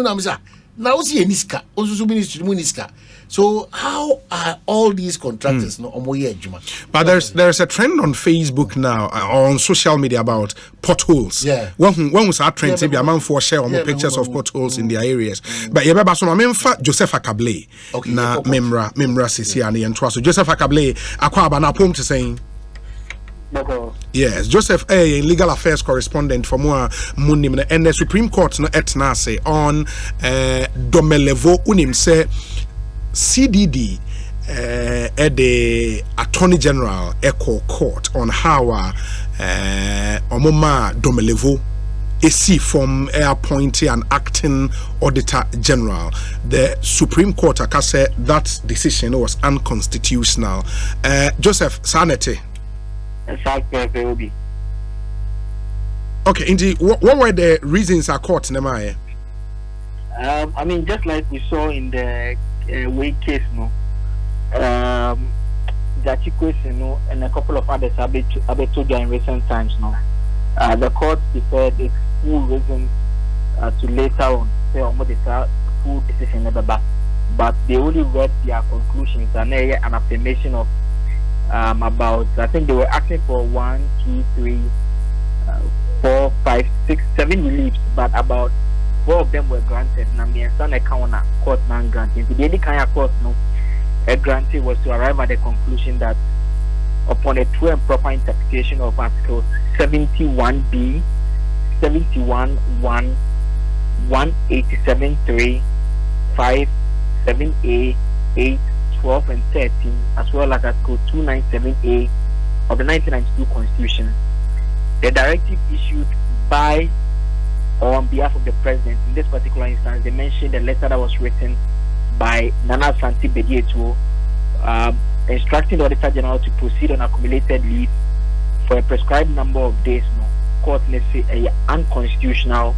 now see niska also ministry niska so how are all these contractors no omoye adwuma but there's a trend on Facebook now on social media about potholes when was our trend say be a man for share on pictures of potholes in their areas but you remember so memfa Joseph Akable na memra sisi and yen so Joseph Akable akwa aba na pom to saying yes, Joseph A, legal affairs correspondent for more munim and the Supreme Court no etna say on domelevo unim say CDD the Attorney General Echo Court on how omoma domelevo AC from appointing an acting auditor general. The Supreme Court said that decision was unconstitutional. Joseph Sanete. Okay, indeed. What were the reasons our court Nemaye? I mean, just like we saw in the Way case, no, Jachikos, and a couple of others have been told in recent times, no. The court deferred its full reasons to later on say almost the full decision never back, but they only read their conclusions and an affirmation of. About I think they were asking for 1, 2, 3, 4, 5, 6, 7 reliefs, but about 4 of them were granted. Now me and son account court non granting. The only kind of court no a grantee was to arrive at the conclusion that upon a true and proper interpretation of Articles 71B, 71(1), 187(3), 5, 7A, 8, 12 and 13, as well as Article 297A of the 1992 Constitution, the directive issued by or on behalf of the President, in this particular instance, they mentioned a letter that was written by Nana Santi Bedieto, instructing the Auditor General to proceed on accumulated leave for a prescribed number of days. No, court may say unconstitutional,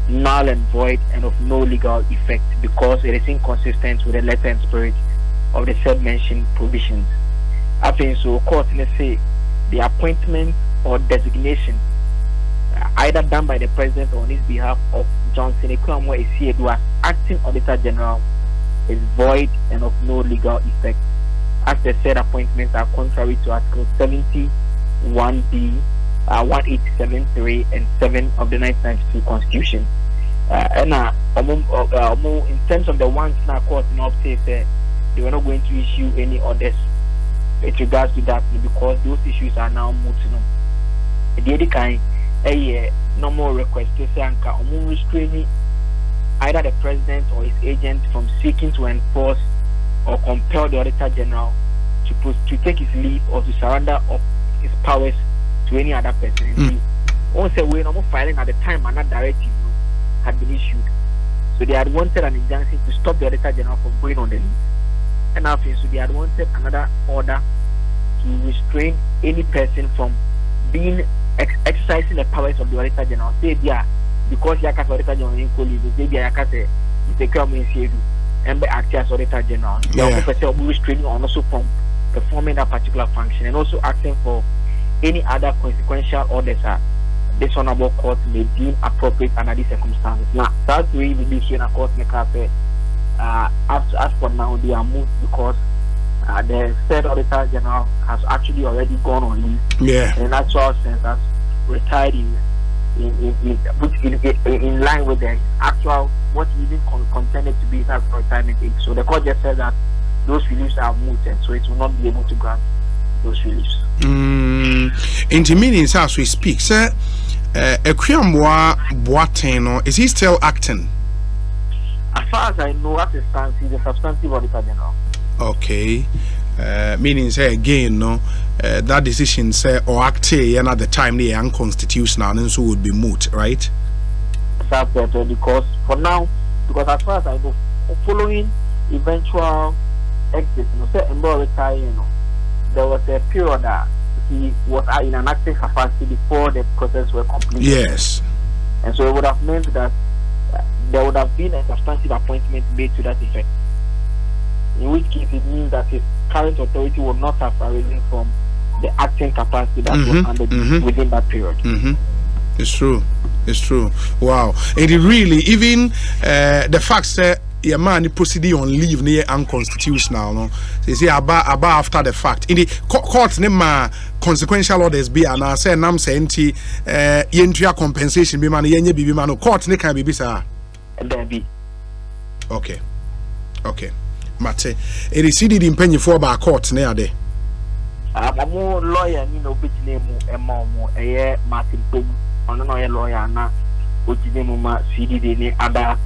null and void, and of no legal effect because it is inconsistent with the letter and spirit of the said mentioned provisions. I think so. Court may say the appointment or designation, either done by the President or on his behalf of Johnson Ekwamo Esiedu as acting Auditor General, is void and of no legal effect, as the said appointments are contrary to Article 71B, 187(3) and 7 of the 1992 Constitution. In terms of the ones now court in upstate, they were not going to issue any orders with regards to that because those issues are now moot. The other kind, no more request to say restraining either the President or his agent from seeking to enforce or compel the Auditor General to take his leave or to surrender of his powers to any other person. Once we're not filing at the time and that directive had been issued, so they had wanted an injunction to stop the Auditor General from going on the leave. And now, so they had wanted another order to restrain any person from being exercising the powers of the Auditor General. Say, because you are Auditor General in Koli, they are and act as Auditor General. They are restraining on also from performing that particular function and also asking for any other consequential orders this honorable court may deem appropriate under these circumstances. Now, that's really believe in a court maker say. As for now, they are moved because the said Auditor General has actually already gone on leave. In actual sense, has retired in line with the actual what he even contended to be his actual retirement age. So the court just said that those reliefs are mooted, so it will not be able to grant those reliefs. Into meanings as we speak, sir, Ekuyamwa Boateng, is he still acting? As far as I know, as it stands, he's a substantive Auditor General. Okay. Meaning, say again, no, that decision, say, or act at the time they are unconstitutional and so would be moot, right? because for now, because as far as I know, following eventual exit, there was a period that he was in an active capacity before the process were completed. Yes. And so it would have meant that there would have been a substantive appointment made to that effect. In which case it means that his current authority will not have arisen from the acting capacity that was handed within that period. It's true. It's true. Wow. And it really, even the fact that your man proceeding on leave near unconstitutional, no? They say about after the fact. In the court, nema consequential orders be, and I say nam say enti yentria compensation be man yenye bibi man. Court ne can be sir. There be. Okay. Mate. It is seeded in penny for by court near there. I'm more lawyer, you know, which name Martin Pum, or no lawyer, na which name CD other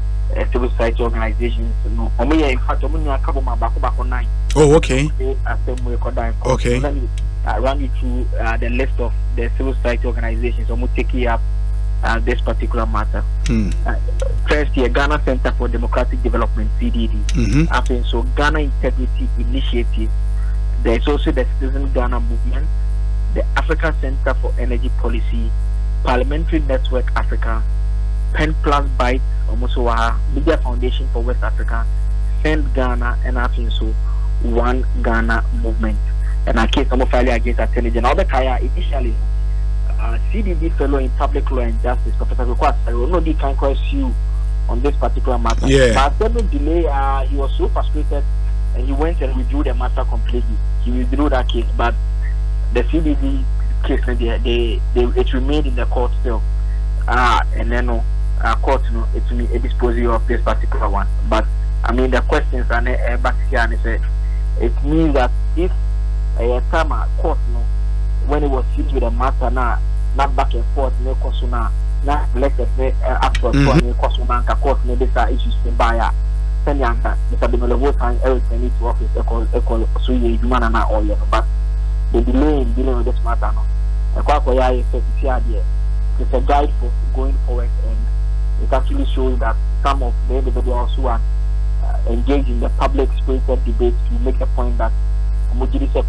civil society organizations. No, in fact, I'm going to cover my back on 9. Oh, okay. Okay. Let me run you through the list of the civil society organizations. I'm going to take you up this particular matter. First, the Ghana Center for Democratic Development, CDD. After so, Ghana Integrity Initiative. There is also the Citizen Ghana Movement, the African Center for Energy Policy, Parliamentary Network Africa, Pen Plus Bytes, Media Foundation for West Africa, Send Ghana, and I think so One Ghana Movement. And I case some filing against Attorney General. The Kaya initially CDD fellow in public law and justice, Professor Request, I will not can pursue on this particular matter. Yeah. But after the delay, he was so frustrated and he went and withdrew the matter completely. He withdrew that case, but the CDD case, it remained in the court still. And then court, it will be disposal of this particular one. But I mean, the questions are back here, and it means that if a time court, when it was used with the matter, not back and forth, not let us say after court, maybe issues in buyer. Mr. Demelo time everything needs to office equal so you man and all you but the delay in dealing with this matter it's a guide for going forward, and it actually shows that some of the individuals who are engaged in the public spirited debate to make the point that Mr.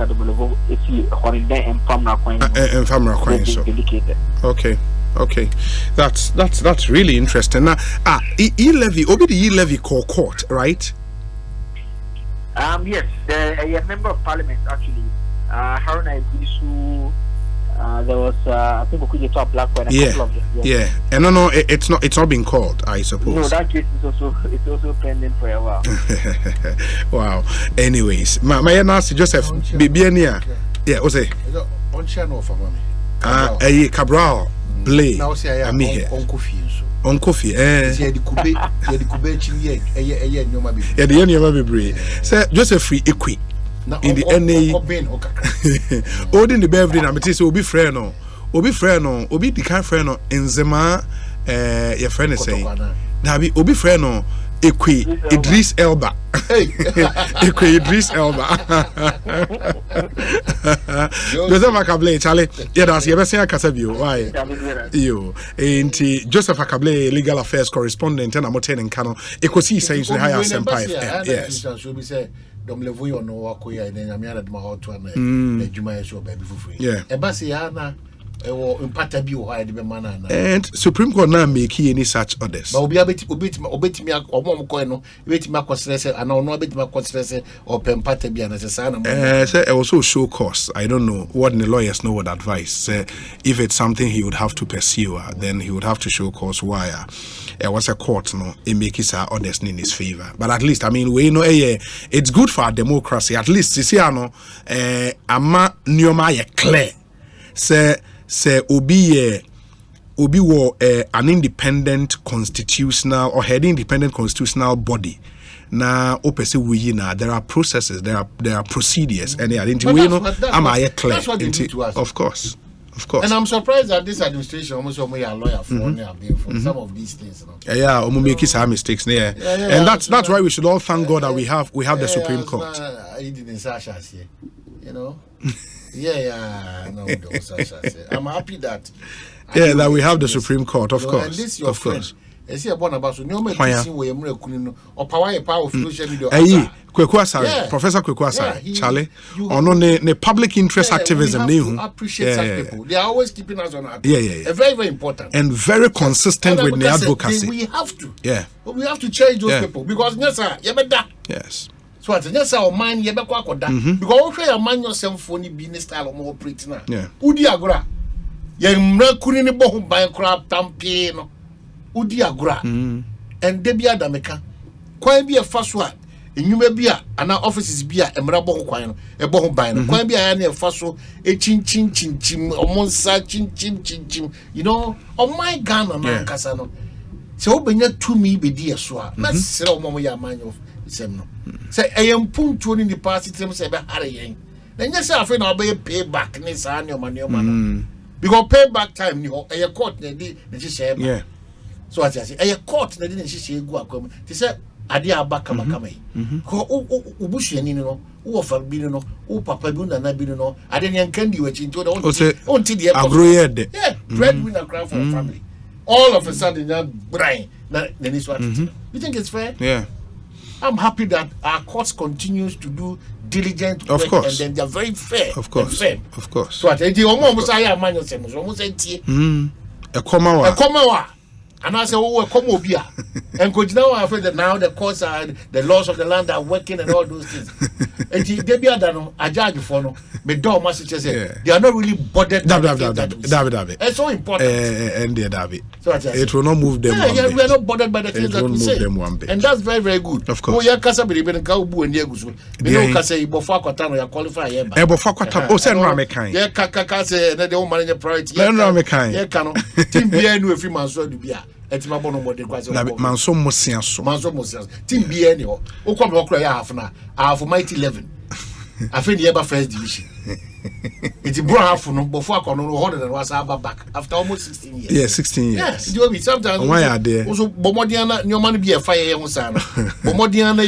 Demelo if you are in there and family Okay, that's really interesting. Now, E-levy, obi the E-levy court, right? Yes, a member of parliament actually. Haruna Ibisu. There was I think we could talk black one. Yeah. And no, it's not been called, I suppose. No, that case is also pending for a while. Wow. Anyways, my nasty Joseph Bibiania. Yeah, what's it? On channel for mommy. Cabral. Play. Now say I'm here. On coffee, the Kube chili, the end be. Sir, Joseph free equi. In the NA, Odin the beverage, I'm so be friend, Obi the kind friend, in Zema, your friend is saying, now be Obi friend, Equi Idris Elba. Equi Idris Elba. Joseph Akable, Charlie. Yeah, that's your best Casabio. Why? You ain't Joseph Akable, legal affairs correspondent, and I'm in Kano. Ekosiisen M'Ahiasem. Yes. Domlevo no wakoya and then I'm at my hot one. Juma show baby for free. Yeah. A Bassiana. And Supreme Court now make any such orders. But we are obit me or one coin, wait my constress, and I'll not bit my constress or pempate be an assassin. Say also show costs. I don't know what the lawyers know would advise. If it's something he would have to pursue, then he would have to show costs why. It was a court, it makes his orders in his favor. But at least, I mean, we know it's good for our democracy. At least, Siciano, ama nyoma clear. Say obi wo an independent constitutional or head independent constitutional body. Na opese we na there are processes, there are procedures, and I didn't we know am I clear? Of course. And I'm surprised that this administration almost a lawyer for some of these things. Yeah, make some mistakes there. And that's why we should all thank God that we have the Supreme Court. You know. Yeah, no, I'm happy that. That we have the Supreme Court, of course. And this your of course. I see a born about so no man teaching where you're kunino or power of social media. Professor Kwekwasa, Charlie, on the public interest activism. We have to appreciate such people. They are always keeping us on our very, very important. And very consistent with the advocacy. We have to. Yeah. But we have to change those people because yes. So at the our mind, you because we your mind yourself for any business style of more operating now. Yeah. Udi agora. Yemra kunini bohu bankrupt tampino. Udi agora. And debi adameka. Kwa bi e faswa. Enyume bia ana offices bia emra bohu kwan no. E bohu ban no. Kwa bia ya na e faso e chin omonsa chin. You know, on my Ghana na kasa no. Se obenya tumi bedi eso a. Na sere omo ya manyo sem no. Say I am puntual in the past, it's a hurrying. Then yes, I feel I'll be a payback, Miss Annual man. Because payback time, you a court, they share. Yeah. So as I say, a court, they didn't say go. They said, Adia back come. Ubushi and you know, who offer Bino, who Papa Buna and Nabino, I didn't candy which into the until the agreed. Yeah, breadwinner crowd for a family. All of a sudden, that brain, then is what you think it's fair? Yeah. I'm happy that our courts continues to do diligent work, of course, and then they're very fair. Of course, of course. So I tell you, almost I am man yourself. Almost a Komawa. And I say, oh, come over here. And now I feel that now the courts are the laws of the land are working and all those things. And they be done. I judge for no. But don't messages they are not really bothered. David. It's so important. And David. So it will not move them. Yeah, we are not bothered by the things that we say. And that's very, very good. Of course. Oh, yeah, Casa be and Kaubu and Yegusu. You know, Casa Bofakatano, you qualify. Bofakata. Oh, send Ramekai. Yeah, Kaka say they don't manage priority. Ramekai. Yeah, Cano. Tim Bien with 3 months old to be. It's my bonum what they quite Manso Mosiaso. Team BN or come over half an hour for mighty 11. I think the ever first division. It's a brown half before I can know harder than was our back after almost 16 years. Yeah, 16 years. Yes, it will be sometimes. Why are there? Also, Bomodiana, your money be a fire on Sana. Bomodiana,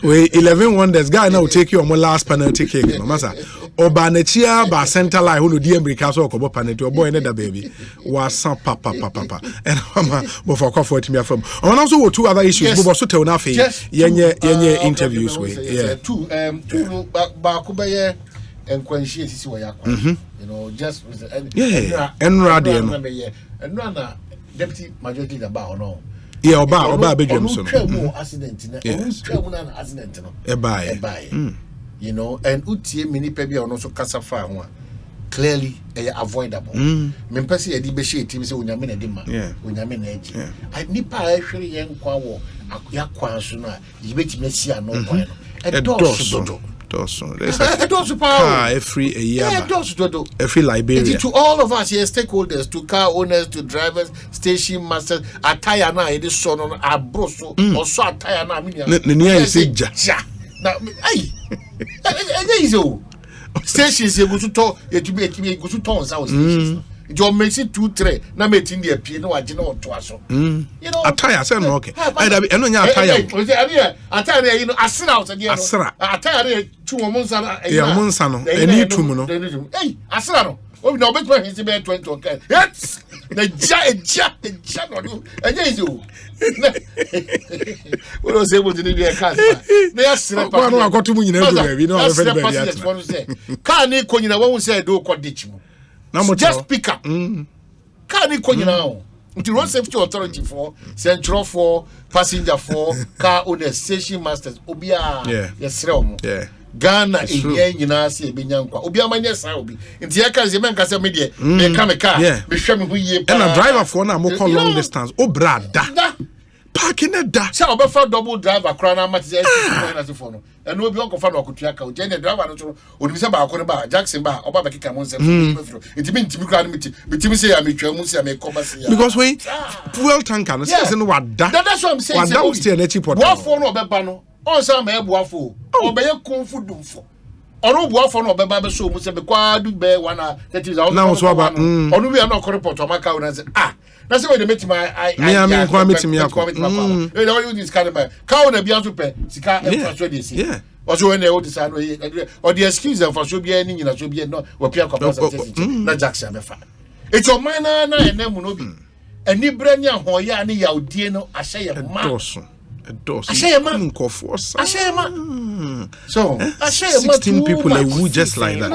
we 11 wonders. Guy now take you on my last penalty cake, Massa. Obanechia, ba center line, who do America or Cobo Panel, boy, and baby was some papa. And Mama, before coffee to me from. And also 2 other issues, but also tell nothing. Yenye interviews with. Yeah. 2 Bakubaye. And when she is you know, just and radio and run deputy majority about no. Yeah, Oba Benjamin. Accident, accident, you know, and Uti mini pebi on also Casafa clearly avoidable. Mempesi a debate team say Unyamin Edima, Unyamin Edge. I nipa actually young Quawo, Yakwan Suna, you bet Messia no point. And every year, every Liberia. To all of us here, stakeholders, to car owners, to drivers, station masters, attire now, it is son on our broso, or so attire now. Now, stations you go to talk, to be go to town south stations. Your makes it 2-3. Now making the piano, I know to us. You know, attire, I said, okay. I don't know, attire, you know, I sit out again. Attire 2 months, Monsano, they need 2 months. Hey, Asano. Oh, no, but when he's about 20, okay. Yes, the jack, and yes, you. We was able to do a car. They are still I got to win everywhere. You know, I've say. Can't you won't say, do what ditch you. Just pick up. Can't you now? The road safety authority for central for passenger for car owners, station masters, Obia, yes, yeah. Ghana in Yena say Binyanqua. Obiamanya Sabi. In the Akaz, man can say media, they come a car, be showing who ye and a driver for now more long distance. Oh, brother. Parking at that. So, before double driver, crown much as a phone. And no belong of Fano Kutiaka, Jenny driver, or Mr. Baconaba, Jackson Bar, or Baba Kikamon's. It means to be calamity, but Timmy say I'm a Musia may come because we fuel tank and season what that's what I'm saying. What that was still a cheap what for no Bebano, or some airwafo, or by a kung fu dumfo. Or no waffle no Baba so much a bequad bear one that is all now so about or we are not correct to Macau and I said, That's why they make my me kwa meet me akọ they don't use this kind of cow na bia so pe sika infrastructure dey see also when they hold this or the excuse for so bia ni na so bia no we pia capacity na Jackson be fa it's your man na enemu no bi ani branya hoya ani yaudie no ahye ye ma ahye ye ma nkofo ahye ye ma so ahye ye ma 16 people who just like that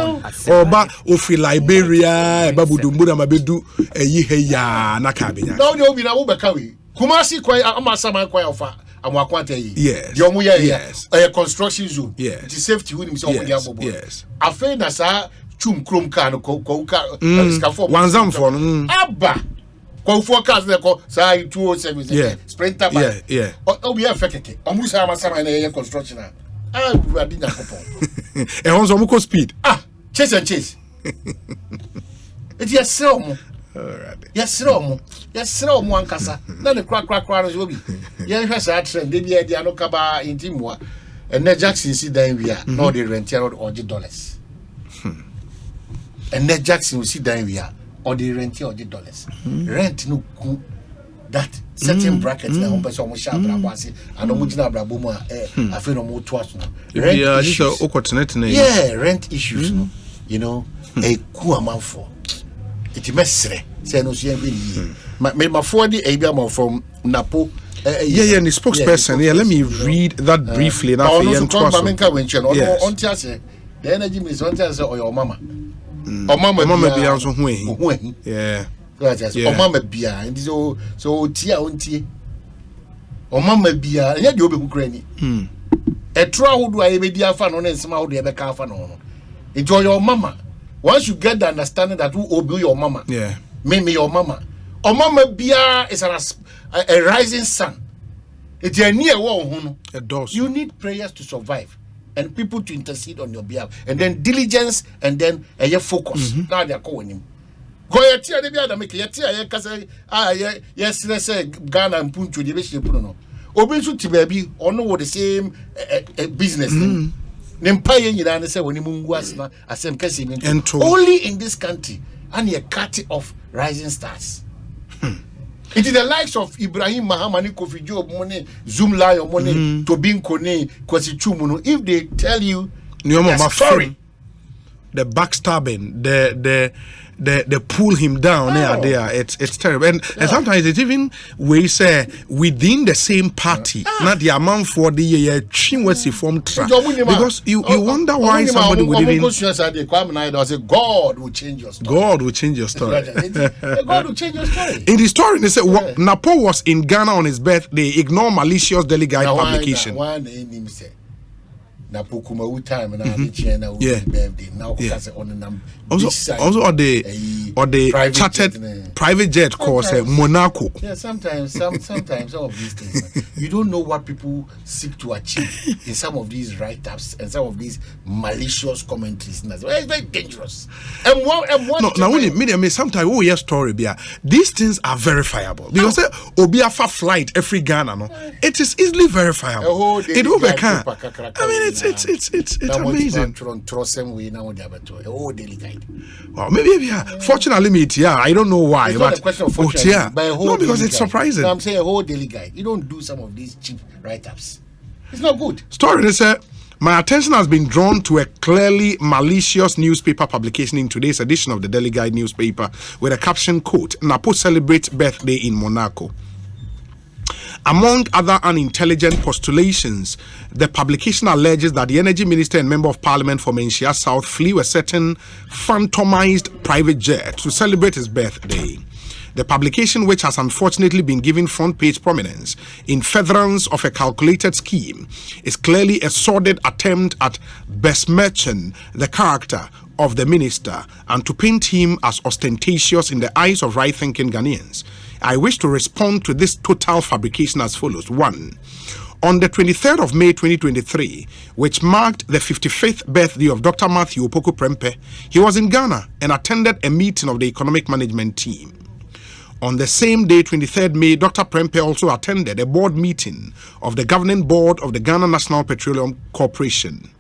oba ofi Liberia babudombu na mabedu eyi heya na ka benya now they obi na wo be ka we Kumasi kwai amasama kwai ofa amwakwanta yi yes the omu ya construction zone yes the safety we nimse omu dia bobo yes afa na sa chum krom ka no ko ka scafo wanzam for no aba ko forecast le ko sa 207 sprinter ba obi ya fekeke omu sa amasama na ye construction we adi nyakopo e honzo mu ko speed chase and chase it ya sell mu yes omo ankasa na ne kra no so bi ye hwe sa trend de bia dia no kaba intimo and na Jackson si dan wi a no dey rent here or $. And na Jackson si dan wi a or dey rent here or $. Rent no ku that certain bracket na hom person mo sha bra kwase and mo gina bra bomu a afi no mo to aso rent issues rent issues no you know a ku amanfo it mesre say no so yan be my forward from Napo the spokesperson let me read that briefly now for you the energy minister want to say your mama mama be also hu mama bia and so tia ontie mama bia ya de obeku kra ni etro ahodo aye be dia afa no na nsema ahodo e be ka afa no into your mama. Once you get the understanding that who obey your mama, me your mama. Or mama bia is a rising sun. It's a near wall. You need prayers to survive and people to intercede on your behalf, and then diligence and then a focus. Now they are calling him. Go ya tia de bia da make ya tia ya kasa yes let's say Ghana and Punchu de be she put no. Obi so ti baby ono with the same business. Only in this country and a cut of rising stars. It is the likes of Ibrahim Mahamani, Kofi Job, Money, Zoom Lion, Money, Tobin Kone, Kwasi Chumuno. If they tell you, sorry, the backstabbing, the pull him down there, it's terrible. And sometimes it's even we say within the same party, not the amount for the Chinwesi form track. Because you wonder why somebody would even say God will change your story. God will change your story. God will change your story. In the story, they say Napo was in Ghana on his birthday, ignore malicious delegate publication. Na pokuma u time na abiche na birthday now because on nam also or the chartered private jet course Monaco. Sometimes some of these things you don't know what people seek to achieve in some of these write-ups and some of these malicious commentaries. It's very dangerous. And now when media sometimes hear story these things are verifiable because Obiafa flight every Ghana it is easily verifiable. It will become I mean it's amazing. Well, maybe fortunately, I don't know why, but a question of fortune, no, because it's surprising. I'm saying a whole daily guide. You don't do some of these cheap write-ups. It's not good. Story they say my attention has been drawn to a clearly malicious newspaper publication in today's edition of the Daily Guide newspaper with a caption quote: "Napo celebrates birthday in Monaco." Among other unintelligent postulations, the publication alleges that the Energy Minister and Member of Parliament for Menchia South flew a certain phantomized private jet to celebrate his birthday. The publication, which has unfortunately been given front page prominence in furtherance of a calculated scheme, is clearly a sordid attempt at besmirching the character of the minister and to paint him as ostentatious in the eyes of right-thinking Ghanaians. I wish to respond to this total fabrication as follows. 1. On the 23rd of May 2023, which marked the 55th birthday of Dr. Matthew Opoku Prempeh, he was in Ghana and attended a meeting of the economic management team. On the same day, 23rd May, Dr. Prempeh also attended a board meeting of the governing board of the Ghana National Petroleum Corporation.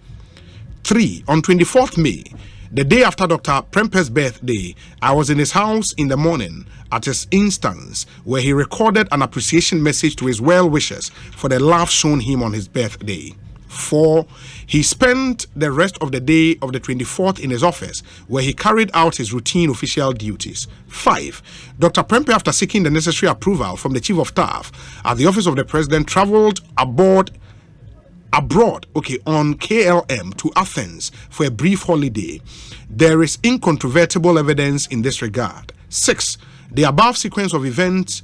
3. On 24th May, The day after Dr. Prempe's birthday, I was in his house in the morning at his instance, where he recorded an appreciation message to his well-wishers for the love shown him on his birthday. 4. He spent the rest of the day of the 24th in his office, where he carried out his routine official duties. 5. Dr. Prempe, after seeking the necessary approval from the Chief of Staff at the Office of the President, traveled abroad on KLM to Athens for a brief holiday. There is incontrovertible evidence in this regard. 6. The above sequence of events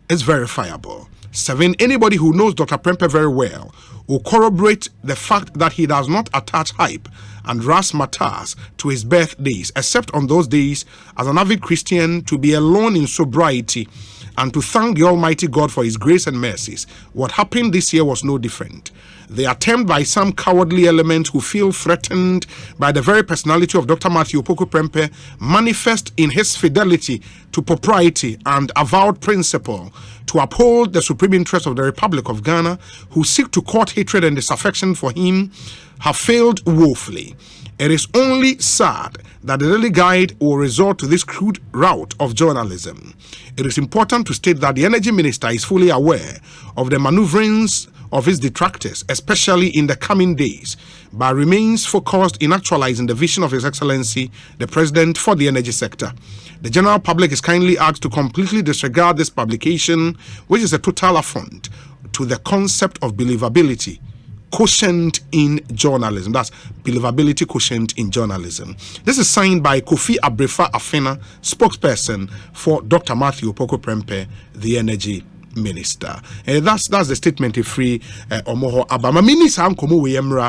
is verifiable. 7. Anybody who knows Dr. Prempe very well will corroborate the fact that he does not attach hype and razzmatazz to his birthdays, except on those days as an avid Christian, to be alone in sobriety and to thank the Almighty God for his grace and mercies. What happened this year was no different. The attempt by some cowardly elements who feel threatened by the very personality of Dr. Matthew Opoku Prempe manifest in his fidelity to propriety and avowed principle to uphold the supreme interests of the Republic of Ghana, who seek to court hatred and disaffection for him, have failed woefully. It is only sad that the Daily Guide will resort to this crude route of journalism. It is important to state that the Energy Minister is fully aware of the maneuverings of his detractors, especially in the coming days, but remains focused in actualizing the vision of His Excellency, the President, for the energy sector. The general public is kindly asked to completely disregard this publication, which is a total affront to the concept of believability quotient in journalism. That's believability quotient in journalism. This is signed by Kofi Abrefa Afena, spokesperson for Dr. Matthew Opoku Prempe, the Energy Minister. And that's the statement free Omoho Abama. Mini Sam Komo Wemra